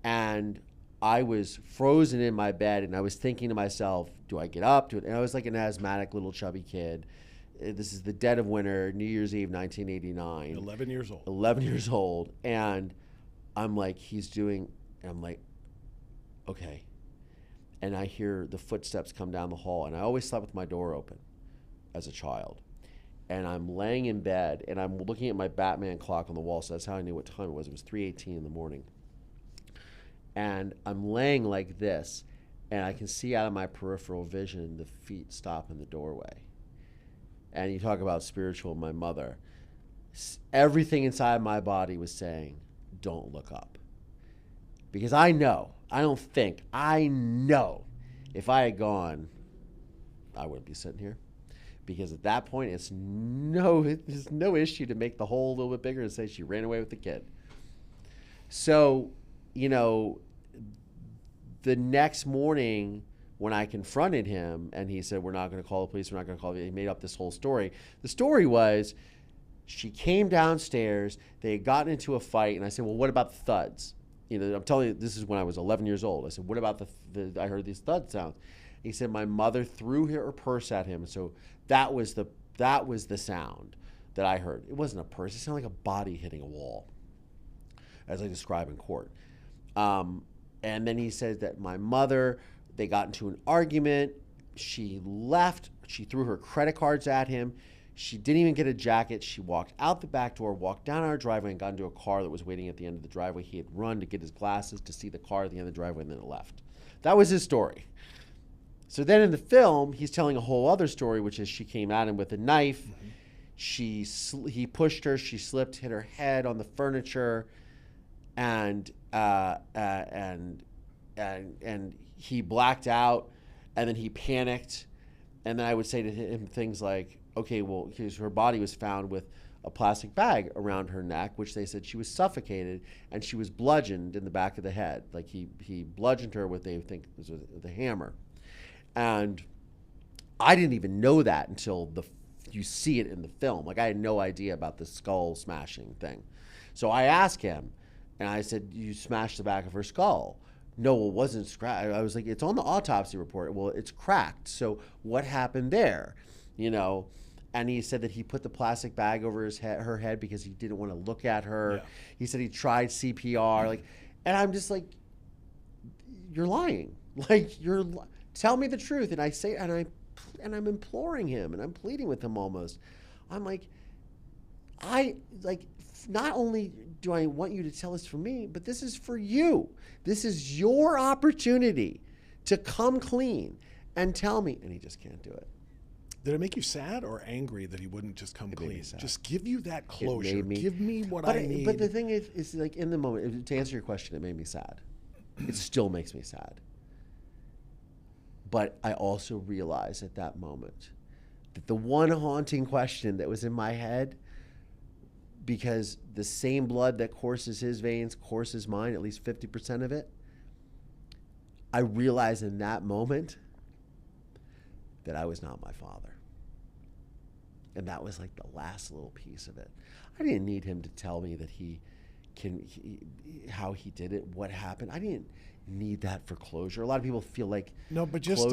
And I was frozen in my bed, and I was thinking to myself, do I get up? And I was like an asthmatic little chubby kid. This is the dead of winter, New Year's Eve, 1989. 11 years old. 11 years old. And I'm like, and I'm like, okay. And I hear the footsteps come down the hall, and I always slept with my door open as a child. And I'm laying in bed, and I'm looking at my Batman clock on the wall, so that's how I knew what time it was. It was 3:18 in the morning. And I'm laying like this, and I can see out of my peripheral vision the feet stop in the doorway. And you talk about spiritual, my mother. Everything inside my body was saying, don't look up. Because I know if I had gone, I wouldn't be sitting here. Because at that point, there's no issue to make the hole a little bit bigger and say she ran away with the kid. So, the next morning when I confronted him and he said, we're not going to call the police, he made up this whole story. The story was, she came downstairs, they had gotten into a fight, and I said, well, what about the thuds? I'm telling you, this is when I was 11 years old. I said, what about I heard these thud sounds. He said, my mother threw her purse at him, so that was the sound that I heard. It wasn't a purse, it sounded like a body hitting a wall, as I describe in court. And then he said that my mother, they got into an argument. She left. She threw her credit cards at him. She didn't even get a jacket. She walked out the back door, walked down our driveway, and got into a car that was waiting at the end of the driveway. He had run to get his glasses to see the car at the end of the driveway, and then it left. That was his story. So then in the film, he's telling a whole other story, which is she came at him with a knife. Mm-hmm. He pushed her. She slipped, hit her head on the furniture, and he blacked out, and then he panicked, and then I would say to him things like, okay, well, because her body was found with a plastic bag around her neck, which they said she was suffocated and she was bludgeoned in the back of the head. Like he bludgeoned her with, they think, was with a hammer. And I didn't even know that until you see it in the film. Like, I had no idea about the skull smashing thing. So I asked him, and I said, you smashed the back of her skull. No, it wasn't scratched. I was like, it's on the autopsy report. Well, it's cracked. So what happened there? You know? And he said that he put the plastic bag over her head because he didn't want to look at her. Yeah. He said he tried CPR. Like, and I'm just like, you're lying. Like, tell me the truth. And I say, and I'm imploring him, and I'm pleading with him almost. I'm like, not only do I want you to tell this for me, but this is for you. This is your opportunity to come clean and tell me. And he just can't do it. Did it make you sad or angry that he wouldn't just come clean? Just give you that closure. Give me what I need. But the thing is like, in the moment, to answer your question, it made me sad. It still makes me sad. But I also realized at that moment that the one haunting question that was in my head, because the same blood that courses his veins courses mine, at least 50% of it, I realized in that moment that I was not my father. And that was like the last little piece of it. I didn't need him to tell me that how he did it, what happened. I didn't need that for closure. A lot of people feel like no, but just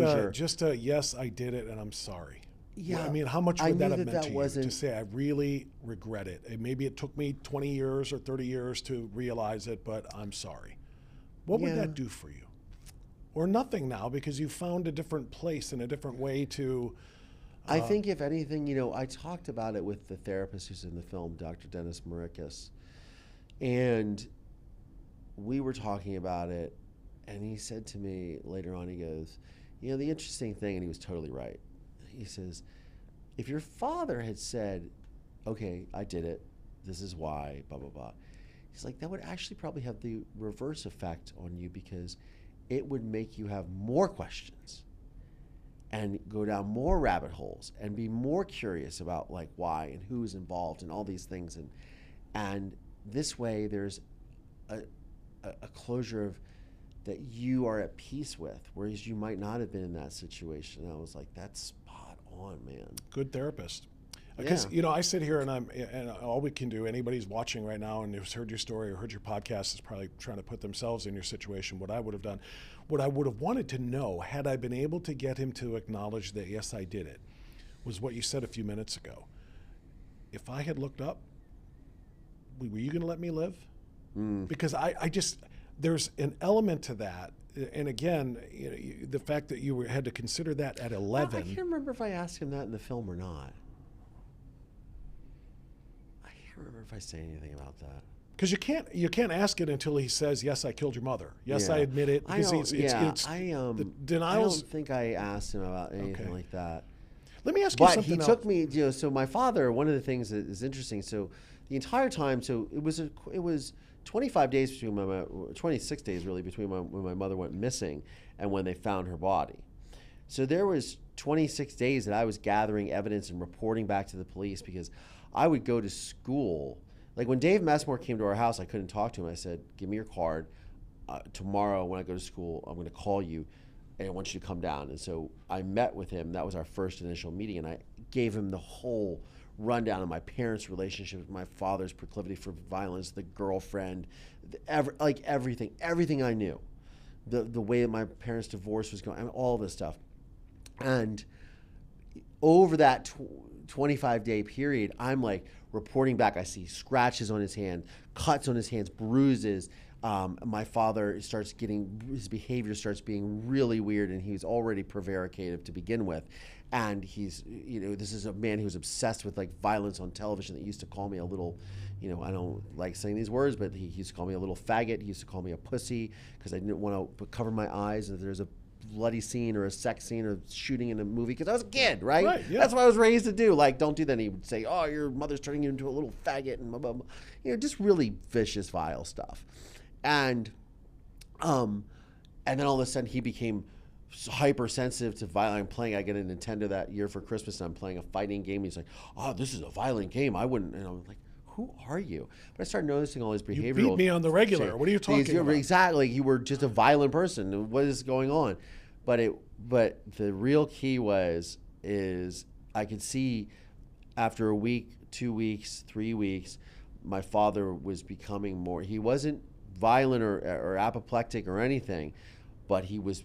yes, I did it and I'm sorry. Yeah, well, I mean, how much would that have meant to you to say I really regret it? And maybe it took me 20 years or 30 years to realize it, but I'm sorry. What would that do for you? Or nothing now, because you found a different place and a different way to. I think if anything, you know, I talked about it with the therapist who's in the film, Dr. Dennis Marikis, and we were talking about it, and he said to me later on, he goes, you know, the interesting thing, and he was totally right. He says, if your father had said, okay, I did it, this is why, blah, blah, blah, he's like, that would actually probably have the reverse effect on you, because it would make you have more questions and go down more rabbit holes and be more curious about like why and who's involved and all these things. And this way there's a closure of that you are at peace with, whereas you might not have been in that situation. And I was like, that's spot on, man. Good therapist. Because, you know, I sit here and all we can do, anybody's watching right now and who's heard your story or heard your podcast is probably trying to put themselves in your situation, what I would have done. What I would have wanted to know, had I been able to get him to acknowledge that, yes, I did it, was what you said a few minutes ago. If I had looked up, were you going to let me live? Because I just, there's an element to that. And again, you know, the fact that you had to consider that at 11. I can't remember if I asked him that in the film or not. I can't remember if I say anything about that. Because you can't ask it until he says, yes, I killed your mother. Yes, I admit it. Because the denials. I don't think I asked him about anything like that. Let me ask you something else. But he took me, you know, so my father, one of the things that is interesting, so the entire time, so it was 25 days between 26 days really between when my mother went missing and when they found her body. So there was 26 days that I was gathering evidence and reporting back to the police, because I would go to school. Like when Dave Messmore came to our house, I couldn't talk to him. I said, give me your card. Tomorrow when I go to school, I'm going to call you and I want you to come down. And so I met with him. That was our first initial meeting. And I gave him the whole rundown of my parents' relationship, my father's proclivity for violence, the girlfriend, everything I knew. The way that my parents' divorce was going, I mean, all this stuff. And over that 25-day period, I'm like reporting back. I see scratches on his hand, cuts on his hands, bruises. My father his behavior starts being really weird, and he's already prevaricative to begin with. And he's, you know, this is a man who was obsessed with like violence on television that used to call me a little, you know, I don't like saying these words, but he used to call me a little faggot. He used to call me a pussy because I didn't want to cover my eyes if there's a bloody scene or a sex scene or shooting in a movie, because I was a kid, right? That's what I was raised to do. Like, don't do that. And he would say, oh, your mother's turning you into a little faggot and blah, blah, blah. You know, just really vicious, vile stuff. And then all of a sudden he became hypersensitive to violent. I get a Nintendo that year for Christmas, and I'm playing a fighting game. He's like, "Oh, this is a violent game. I wouldn't." And I'm like, "Who are you?" But I started noticing all these behavioral. You beat me on the regular. What are you talking about? Exactly. You were just a violent person. What is going on? But the real key is I could see after a week, 2 weeks, 3 weeks, my father was becoming more. He wasn't violent or apoplectic or anything, but he was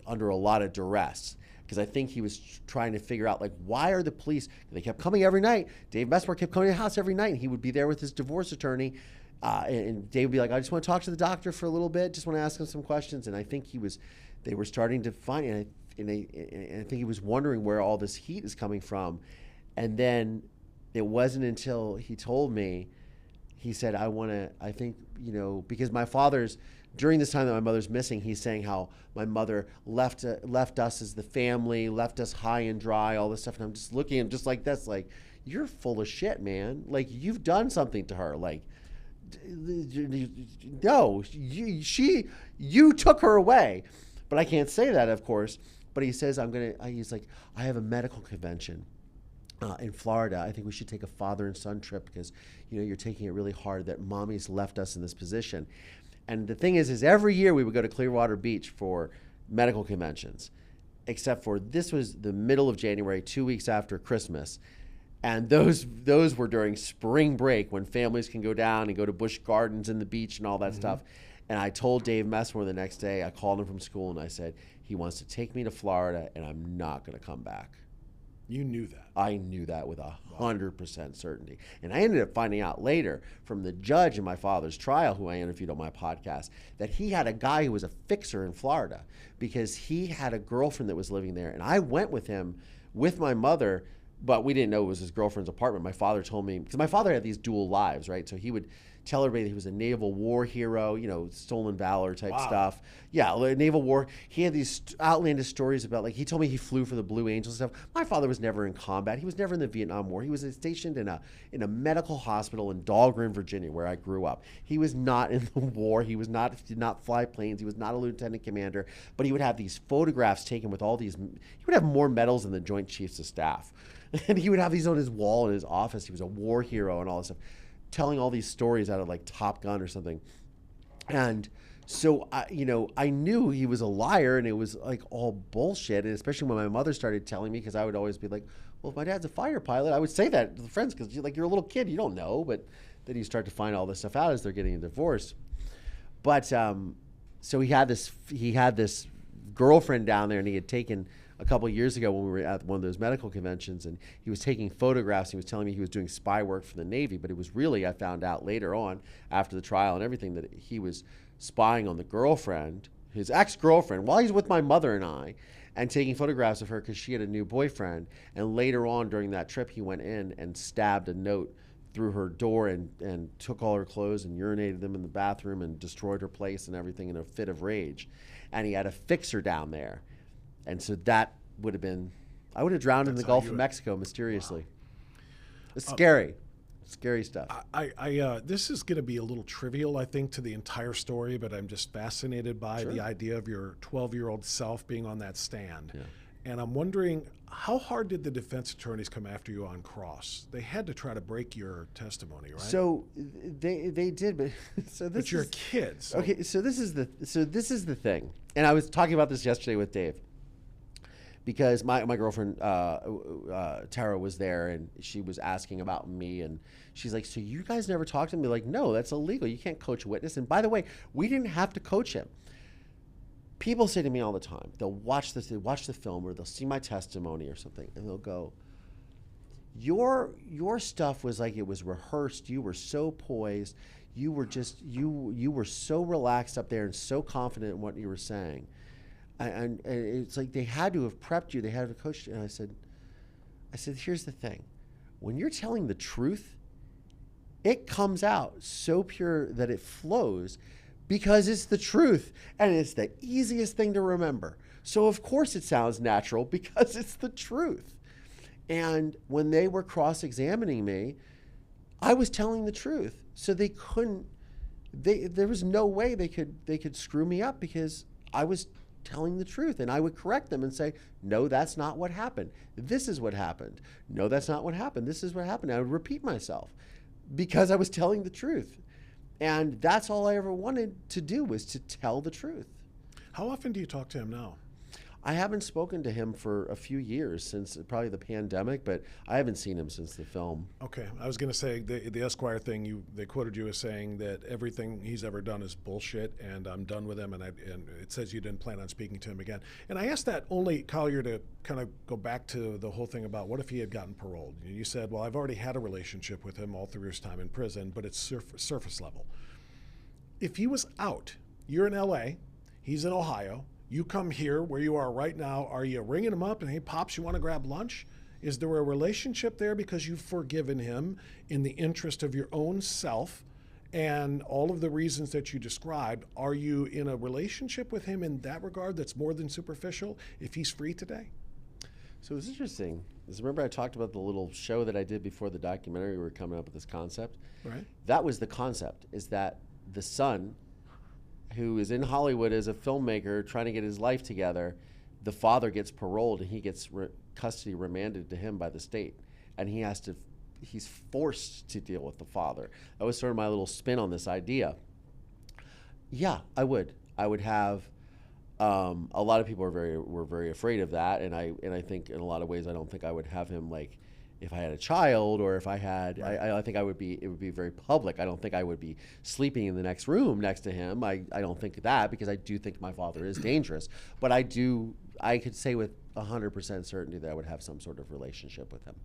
under a lot of duress, because I think he was trying to figure out, like, why are the police? They kept coming every night. Dave Messmer kept coming to the house every night, and he would be there with his divorce attorney, and Dave would be like, "I just want to talk to the doctor for a little bit. Just want to ask him some questions." And I think they were starting to find, and I think he was wondering where all this heat is coming from. And then it wasn't until he told me, he said, I think, because my father's, during this time that my mother's missing, he's saying how my mother left us as the family, left us high and dry, all this stuff. And I'm just looking at him just like this, like, you're full of shit, man. Like, you've done something to her. Like, no, you took her away. But I can't say that, of course. But he says, he's like, I have a medical convention in Florida. I think we should take a father and son trip, because, you're taking it really hard that mommy's left us in this position. And the thing is every year we would go to Clearwater Beach for medical conventions, except for this was the middle of January, 2 weeks after Christmas. And those were during spring break, when families can go down and go to Busch Gardens and the beach and all that stuff. And I told Dave Messmer the next day, I called him from school and I said, he wants to take me to Florida and I'm not going to come back. You knew that. I knew that with 100% certainty. And I ended up finding out later from the judge in my father's trial, who I interviewed on my podcast, that he had a guy who was a fixer in Florida, because he had a girlfriend that was living there. And I went with him with my mother, but we didn't know it was his girlfriend's apartment. My father told me, because my father had these dual lives, right? So he would tell everybody that he was a naval war hero, stolen valor type stuff. Yeah, naval war. He had these outlandish stories about, like, he told me he flew for the Blue Angels and stuff. My father was never in combat. He was never in the Vietnam War. He was stationed in a medical hospital in Dahlgren, Virginia, where I grew up. He was not in the war. Did not fly planes. He was not a lieutenant commander. But he would have these photographs taken with all these. He would have more medals than the Joint Chiefs of Staff, and he would have these on his wall in his office. He was a war hero and all this stuff, telling all these stories out of, like, Top Gun or something. And so I knew he was a liar, and it was, like, all bullshit. And especially when my mother started telling me, because I would always be like, well, if my dad's a fighter pilot, I would say that to the friends, because you're a little kid, you don't know. But then you start to find all this stuff out as they're getting a divorce. But so he had this girlfriend down there, and he had taken a couple of years ago when we were at one of those medical conventions, and he was taking photographs. He was telling me he was doing spy work for the Navy, but it was really, I found out later on after the trial and everything, that he was spying on the girlfriend, his ex-girlfriend, while he's with my mother and I, and taking photographs of her because she had a new boyfriend. And later on during that trip, he went in and stabbed a note through her door and took all her clothes and urinated them in the bathroom and destroyed her place and everything in a fit of rage. And he had a fixer down there. And so that would have been, I would have drowned in the Gulf of Mexico mysteriously. Wow. It's scary. Scary stuff. This is going to be a little trivial, I think, to the entire story, but I'm just fascinated by the idea of your 12-year-old self being on that stand. Yeah. And I'm wondering, how hard did the defense attorneys come after you on cross? They had to try to break your testimony, right? So they did, but but you're kids. So. Okay, so this is the thing. And I was talking about this yesterday with Dave, because my girlfriend Tara was there, and she was asking about me, and she's like, so you guys never talked to me? Like, no, that's illegal. You can't coach a witness. And by the way, we didn't have to coach him. People say to me all the time, they'll watch the film, or they'll see my testimony or something, and they'll go, your stuff was like it was rehearsed. You were so poised. You were just you were so relaxed up there and so confident in what you were saying. And it's like they had to have prepped you. They had to have coached you. And I said, here's the thing. When you're telling the truth, it comes out so pure that it flows, because it's the truth. And it's the easiest thing to remember. So of course it sounds natural, because it's the truth. And when they were cross-examining me, I was telling the truth. So they couldn't, there was no way they could screw me up, because I was telling the truth. And I would correct them and say, no, that's not what happened. This is what happened. No, that's not what happened. This is what happened. I would repeat myself because I was telling the truth. And that's all I ever wanted to do, was to tell the truth. How often do you talk to him now? I haven't spoken to him for a few years, since probably the pandemic, but I haven't seen him since the film. Okay, I was going to say the Esquire thing. They quoted you as saying that everything he's ever done is bullshit, and I'm done with him. And it says you didn't plan on speaking to him again. And I asked that only, Collier, to kind of go back to the whole thing about what if he had gotten paroled. You said, well, I've already had a relationship with him all through his time in prison, but it's surface level. If he was out, you're in L.A., he's in Ohio. You come here where you are right now. Are you ringing him up and, hey, Pops, you want to grab lunch? Is there a relationship there because you've forgiven him in the interest of your own self and all of the reasons that you described? Are you in a relationship with him in that regard that's more than superficial if he's free today? So it's interesting. Remember I talked about the little show that I did before the documentary? We were coming up with this concept. Right. That was the concept, is that the son, who is in Hollywood as a filmmaker trying to get his life together, the father gets paroled and he gets custody remanded to him by the state. And he's forced to deal with the father. That was sort of my little spin on this idea. Yeah, I would have, a lot of people were very afraid of that. And I think in a lot of ways, I don't think I would have him, like, if I had a child, or if I had, right. I think it would be very public. I don't think I would be sleeping in the next room next to him. I don't think that, because I do think my father is dangerous. But I could say with 100% certainty that I would have some sort of relationship with him.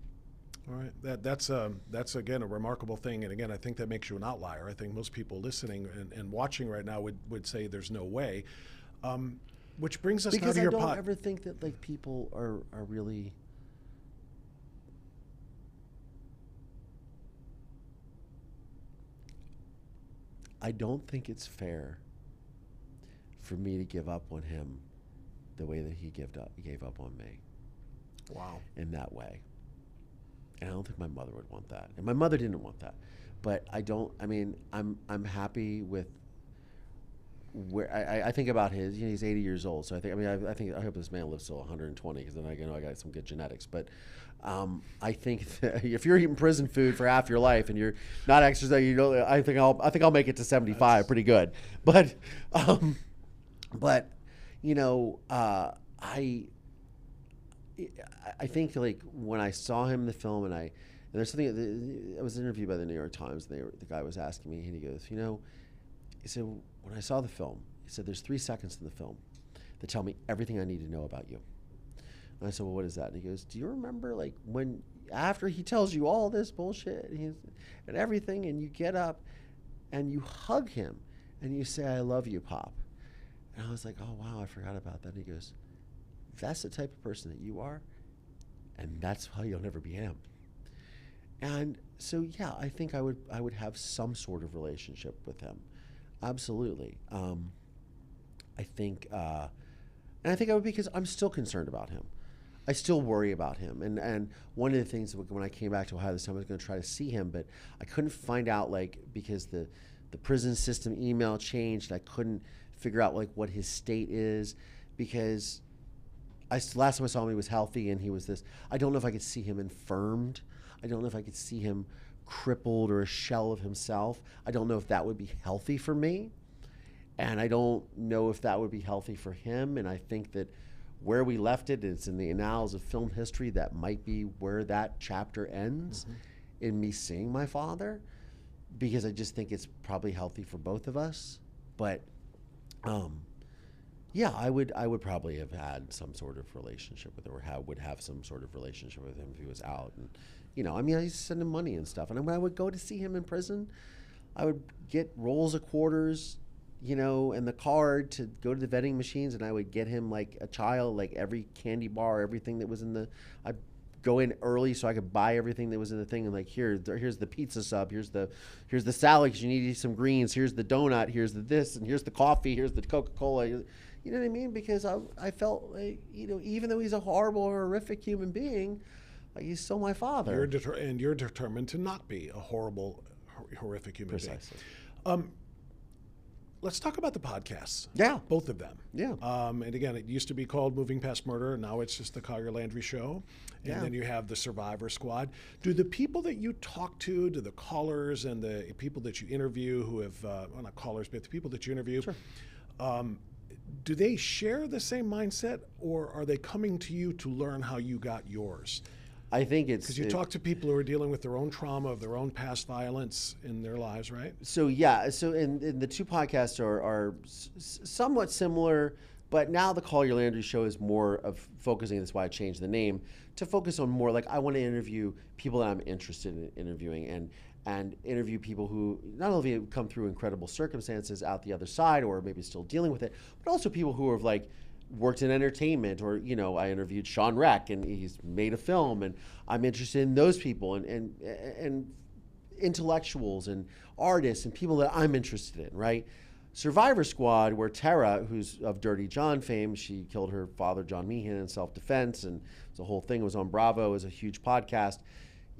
All right, that's again a remarkable thing, and again I think that makes you an outlier. I think most people listening and watching right now would say there's no way. Which brings us now to your Because I don't ever think that, like, people are really. I don't think it's fair for me to give up on him the way that he gave up on me. Wow. In that way. And I don't think my mother would want that. And my mother didn't want that. But I'm happy with where I think about his, he's 80 years old. So I hope this man lives till 120, because then I got some good genetics. But I think that if you're eating prison food for half your life and you're not exercising, I think I'll make it to 75 pretty good. But I think, like, when I saw him in the film, and there's something, I was interviewed by the New York Times, and the guy was asking me, and he goes, he said, when I saw the film, he said, there's 3 seconds in the film that tell me everything I need to know about you. And I said, well, what is that? And he goes, do you remember, like, when, after he tells you all this bullshit and everything, and you get up and you hug him and you say, I love you, Pop. And I was like, oh, wow, I forgot about that. And he goes, that's the type of person that you are, and that's why you'll never be him. And so, yeah, I think I would have some sort of relationship with him. Absolutely. I think I would, because I'm still concerned about him. I still worry about him. And one of the things, when I came back to Ohio this time, I was going to try to see him, but I couldn't find out, like, because the prison system email changed. I couldn't figure out, like, what his state is, because last time I saw him, he was healthy, and he was this. I don't know if I could see him infirmed. I don't know if I could see him crippled or a shell of himself. I don't know if that would be healthy for me. And I don't know if that would be healthy for him. And I think that where we left it, it's in the annals of film history, that might be where that chapter ends, in me seeing my father, because I just think it's probably healthy for both of us. But yeah, I would probably have had some sort of relationship with him, or would have some sort of relationship with him if he was out. And I used to send him money and stuff. And when I would go to see him in prison, I would get rolls of quarters, and the card to go to the vending machines, and I would get him, like a child, like every candy bar, everything that was in I'd go in early so I could buy everything that was in the thing, and, like, here's the pizza sub, here's the salad 'cause you need to eat some greens, here's the donut, here's the this, and here's the coffee, here's the Coca-Cola. You know what I mean? Because I felt like, even though he's a horrible, horrific human being, like, he's still my father. You're determined to not be a horrible, horrific human being. Precisely. Let's talk about the podcasts. Yeah. Both of them. Yeah. And again, it used to be called Moving Past Murder, and now it's just the Collier Landry Show. And then you have the Survivor Squad. Do the people that you talk to, do the callers and the people that you interview who have, well, not callers, but the people that you interview, Sure. Do they share the same mindset, or are they coming to you to learn how you got yours? I think it's Because you talk to people who are dealing with their own trauma, of their own past violence in their lives, right? So yeah, so in the two podcasts are somewhat similar, but now the Collier Landry Show is more of focusing. That's why I changed the name to focus on more like I want to interview people that I'm interested in interviewing and interview people who not only have come through incredible circumstances out the other side or maybe still dealing with it, but also people who have like worked in entertainment, or I interviewed Sean Reck and he's made a film, and I'm interested in those people and intellectuals and artists and people that I'm interested in, right? Survivor Squad, where Tara, who's of Dirty John fame, she killed her father John Meehan in self-defense, and the whole thing was on Bravo. It was a huge podcast.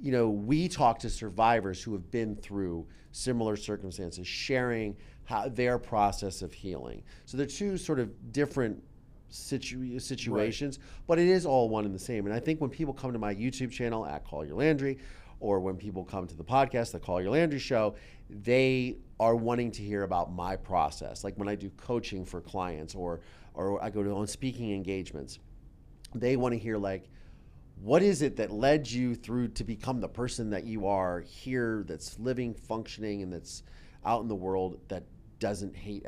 We talk to survivors who have been through similar circumstances, sharing how their process of healing. So they're two sort of different situations, right, but it is all one and the same. And I think when people come to my YouTube channel at Collier Landry, or when people come to the podcast, the Collier Landry Show, they are wanting to hear about my process. Like when I do coaching for clients, or I go on speaking engagements, they want to hear like, what is it that led you through to become the person that you are here, that's living, functioning, and that's out in the world, that doesn't hate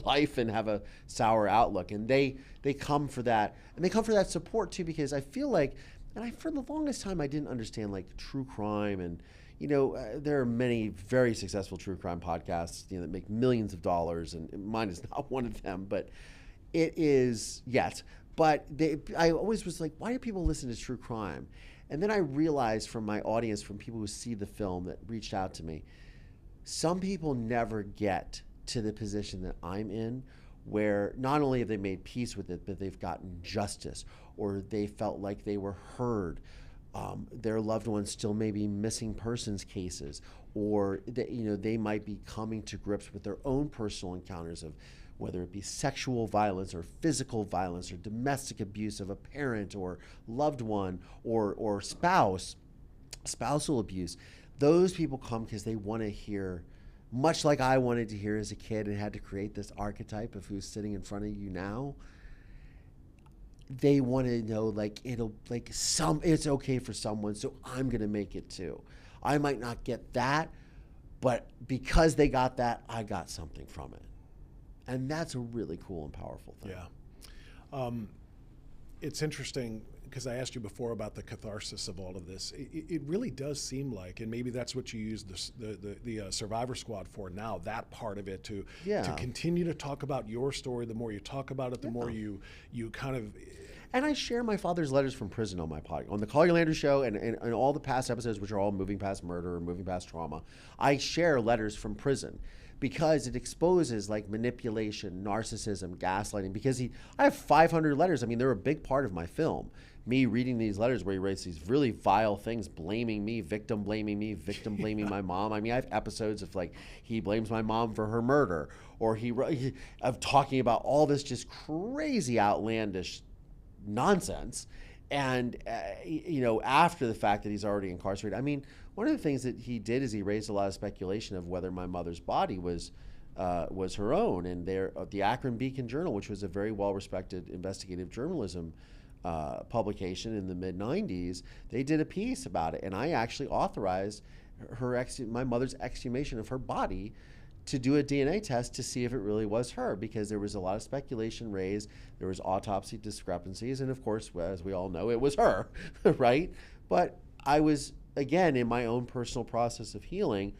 life and have a sour outlook. And they come for that, and they come for that support too, because I feel like, and for the longest time I didn't understand like true crime, and there are many very successful true crime podcasts that make millions of dollars, and mine is not one of them, but it is yet. But I always was like, why do people listen to true crime? And then I realized from my audience, from people who see the film that reached out to me, some people never get to the position that I'm in, where not only have they made peace with it, but they've gotten justice, or they felt like they were heard. Their loved ones still may be missing persons cases, or they might be coming to grips with their own personal encounters of whether it be sexual violence or physical violence or domestic abuse of a parent or loved one, or spousal abuse. Those people come because they want to hear, much like I wanted to hear as a kid and had to create this archetype of who's sitting in front of you now. They want to know it's okay for someone, so I'm going to make it too. I might not get that, but because they got that, I got something from it. And that's a really cool and powerful thing. Yeah. It's interesting, because I asked you before about the catharsis of all of this. It really does seem like, and maybe that's what you use the Survivor Squad for now, that part of it, to continue to talk about your story. The more you talk about it, the more you kind of... And I share my father's letters from prison on my podcast, on the Collier Landry Show, and all the past episodes, which are all moving past murder or moving past trauma. I share letters from prison, because it exposes like manipulation, narcissism, gaslighting. Because I have 500 letters. I mean, they're a big part of my film. Me reading these letters where he writes these really vile things, blaming me, victim blaming my mom. I mean, I have episodes of like he blames my mom for her murder, or of talking about all this just crazy, outlandish nonsense. And after the fact that he's already incarcerated. I mean, one of the things that he did is he raised a lot of speculation of whether my mother's body was her own. And the Akron Beacon Journal, which was a very well-respected investigative journalism publication in the mid-'90s, they did a piece about it, and I actually authorized my mother's exhumation of her body to do a DNA test to see if it really was her, because there was a lot of speculation raised. There was autopsy discrepancies, and of course, as we all know, it was her, right? But I was, again, in my own personal process of healing,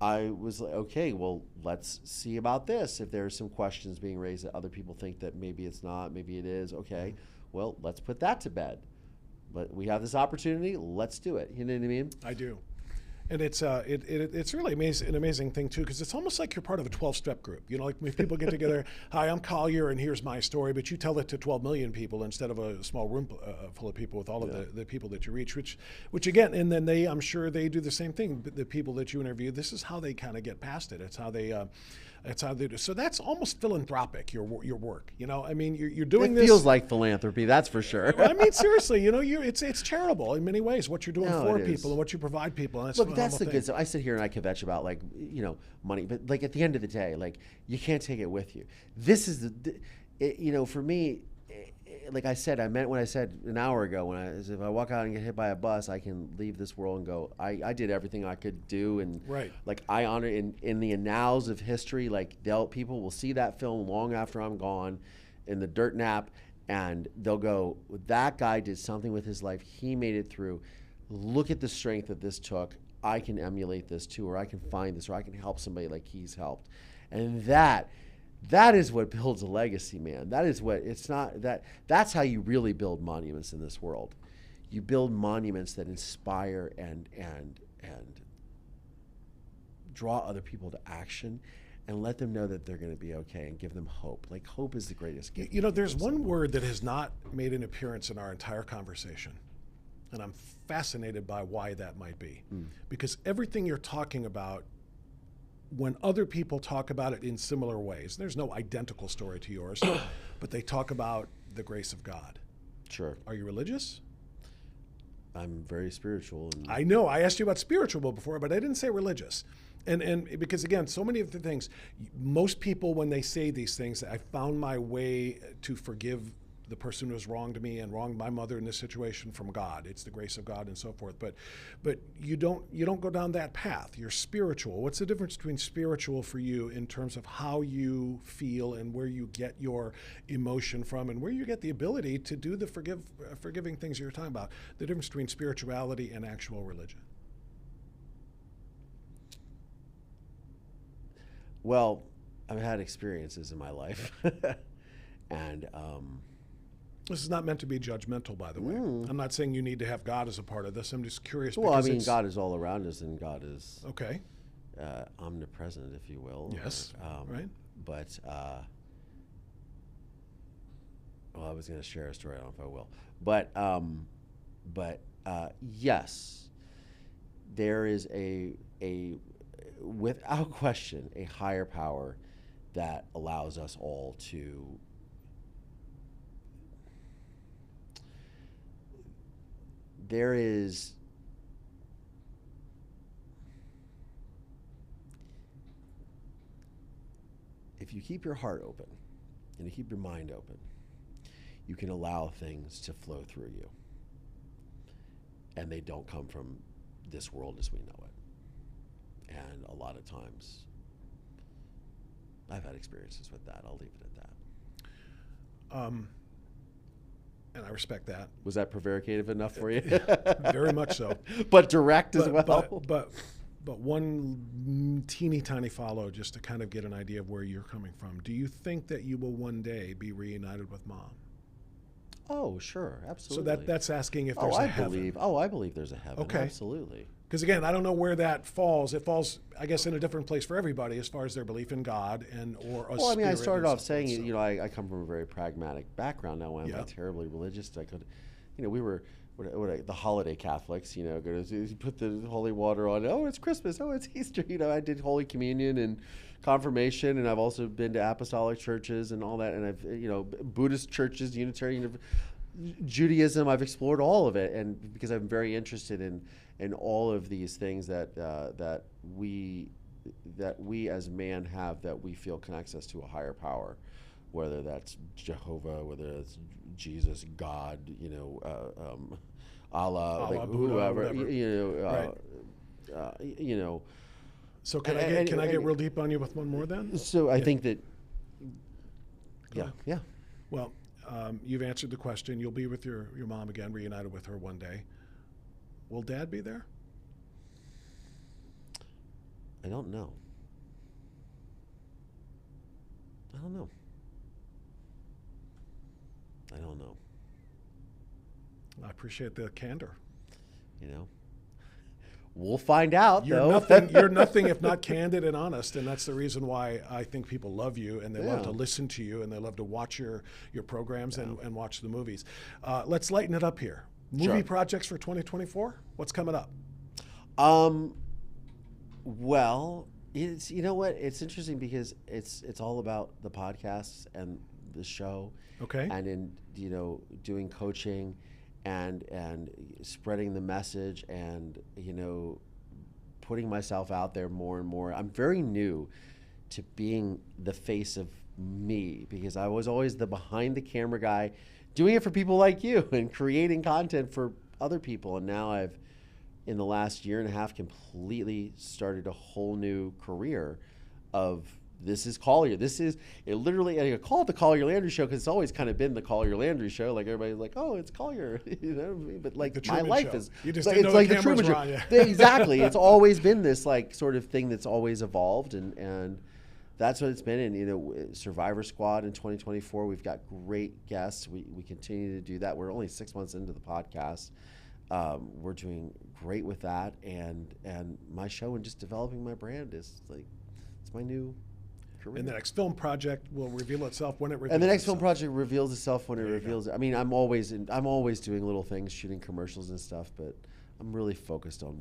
I was like, okay, well, let's see about this. If there are some questions being raised that other people think that maybe it's not, maybe it is, okay, well, let's put that to bed. But we have this opportunity, let's do it. You know what I mean? I do. And it's really an amazing thing too, because it's almost like you're part of a 12-step group. Like when people get together, hi, I'm Collier, and here's my story, but you tell it to 12 million people instead of a small room full of people with all of the people that you reach, which again, and then I'm sure they do the same thing. The people that you interview, this is how they kind of get past it. It's how they It's how they do. So that's almost philanthropic. Your work. You know, I mean, you're doing It this. feels like philanthropy, that's for sure. I mean, seriously, you know, it's charitable in many ways. What you're doing No, for it people is. and what you provide people. And that's Look, a that's the phenomenal good thing. stuff. I sit here and I kvetch about, like, you know, money, but like at the end of the day, like, you can't take it with you. This is you know, for me, like I said, I meant what I said an hour ago. When if I walk out and get hit by a bus, I can leave this world and go, I did everything I could do, and Right. like I honor in the annals of history. Like people will see that film long after I'm gone, in the dirt nap, and they'll go, that guy did something with his life. He made it through. Look at the strength that this took. I can emulate this too, or I can find this, or I can help somebody like he's helped, and that is what builds a legacy, man. That is what, it's not that, that's how you really build monuments in this world. You build monuments that inspire and draw other people to action and let them know that they're going to be okay and give them hope. Like, hope is the greatest gift. You know, there's one word that has not made an appearance in our entire conversation, and I'm fascinated by why that might be. Because everything you're talking about, when other people talk about it in similar ways, there's no identical story to yours, but they talk about the grace of God. Sure. Are you religious? I'm very spiritual. And I know. I asked you about spiritual before, but I didn't say religious. And because, again, so many of the things, most people, when they say these things, I found my way to forgive the person who has wronged me and wronged my mother in this situation from God. It's the grace of God and so forth. But you don't go down that path. You're spiritual. What's the difference between spiritual for you in terms of how you feel and where you get your emotion from and where you get the ability to do the forgiving things you're talking about? The difference between spirituality and actual religion. Well, I've had experiences in my life, and This is not meant to be judgmental, by the way. I'm not saying you need to have God as a part of this. I'm just curious. well, I because mean, God is all around us, and God is Okay. Omnipresent, if you will. Yes. Right. But well, I was going to share a story. I don't know if I will. But yes, there is a without question a higher power that allows us all to. There is if you keep your heart open and you keep your mind open, you can allow things to flow through you. And they don't come from this world as we know it. And a lot of times, I've had experiences with that. I'll leave it at that. And I respect that. Was that prevaricative enough for you? Very much so. But direct as well? But one teeny tiny follow just to kind of get an idea of where you're coming from. Do you think that you will one day be reunited with Mom? Oh, sure, absolutely. So that's asking if there's a heaven. I believe there's a heaven. Okay. Absolutely. Because again, I don't know where that falls. It falls, I guess, in a different place for everybody as far as their belief in God or a Well, I mean, I spirit started and off so saying, forth, so. you know, I come from a very pragmatic background. Now, I'm Yeah. not terribly religious. I could, you know, we were the holiday Catholics. You know, go to put the holy water on. Oh, it's Christmas. Oh, it's Easter. You know, I did Holy Communion and confirmation, and I've also been to apostolic churches and all that, and I've, you know, Buddhist churches, Unitarian, Judaism. I've explored all of it, and because I'm very interested in all of these things that we as man have, that we feel connects us to a higher power, whether that's Jehovah, whether it's Jesus, God, you know, Allah, like Buddha, whoever, whatever. you know. So can I get real deep on you with one more then? So I think that, Go yeah, ahead. yeah. Well, you've answered the question. You'll be with your mom again, reunited with her one day. Will Dad be there? I don't know. I don't know. I appreciate the candor. You know, we'll find out. You're though. you're nothing if not candid and honest, and that's the reason why I think people love you and they love to listen to you and they love to watch your programs and watch the movies. Let's lighten it up here. Movie projects for 2024. What's coming up? Well, It's, you know what? It's interesting because it's all about the podcasts and the show. Okay. And in, you know, doing coaching and spreading the message and, you know, putting myself out there more and more. I'm very new to being the face of me because I was always the behind the camera guy doing it for people like you and creating content for other people. And now I've, in the last year and a half, completely started a whole new career of this is Collier. This is it literally, I call it the Collier Landry Show because it's always kind of been the Collier Landry Show. Like everybody's like, oh, it's Collier, you know what I mean? But like The my Truman life Show. is, You just like, didn't it's know like the the cameras Truman were Show. on you. Exactly. It's always been this like sort of thing that's always evolved, and that's what it's been. And you know, Survivor Squad in 2024, we've got great guests. We continue to do that. We're only 6 months into the podcast. We're doing great with that, and my show and just developing my brand is like, it's my new career. And the next film project will reveal itself when it reveals And the next itself. film project reveals itself when it There you reveals it. I mean, I'm always doing little things, shooting commercials and stuff, but I'm really focused on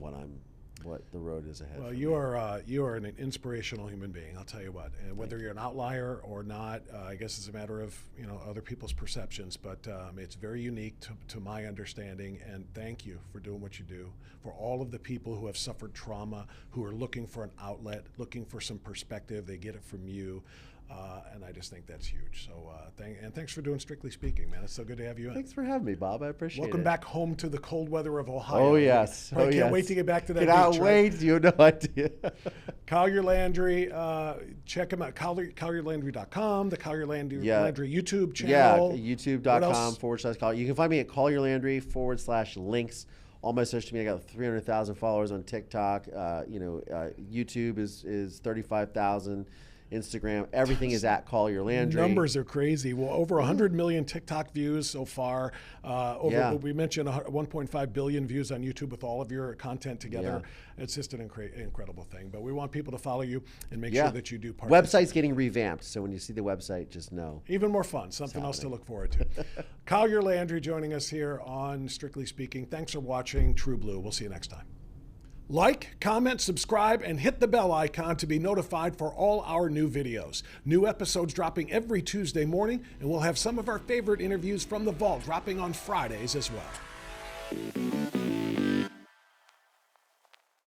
what the road is ahead. Well, for you me. are an inspirational human being. I'll tell you what. And whether you're an outlier or not, I guess it's a matter of, you know, other people's perceptions. But it's very unique to my understanding. And thank you for doing what you do. For all of the people who have suffered trauma, who are looking for an outlet, looking for some perspective, they get it from you. And I just think that's huge. So thanks for doing Strictly Speaking, man. It's so good to have you in. Thanks for having me, Bob. I appreciate it. Welcome back home to the cold weather of Ohio. Oh yes. I can't yes. wait to get back to that Cannot beach. wait. Right? You have no idea. Collier Landry, check him out. CollierLandry.com, the Collier Landry, Landry YouTube channel. Yeah, youtube.com/Collier. You can find me at Collier Landry /links. All my social media, I got 300,000 followers on TikTok. YouTube is 35,000. Instagram, everything is at Collier Landry. Numbers are crazy. Well, over 100 million TikTok views so far. We mentioned 1.5 billion views on YouTube with all of your content together. Yeah. It's just an incredible thing. But we want people to follow you and make sure that you do part. Website's getting revamped, so when you see the website, just know. Even more fun, something else to look forward to. Collier Landry joining us here on Strictly Speaking. Thanks for watching True Blue. We'll see you next time. Like, comment, subscribe, and hit the bell icon to be notified for all our new videos. New episodes dropping every Tuesday morning, and we'll have some of our favorite interviews from the vault dropping on Fridays as well.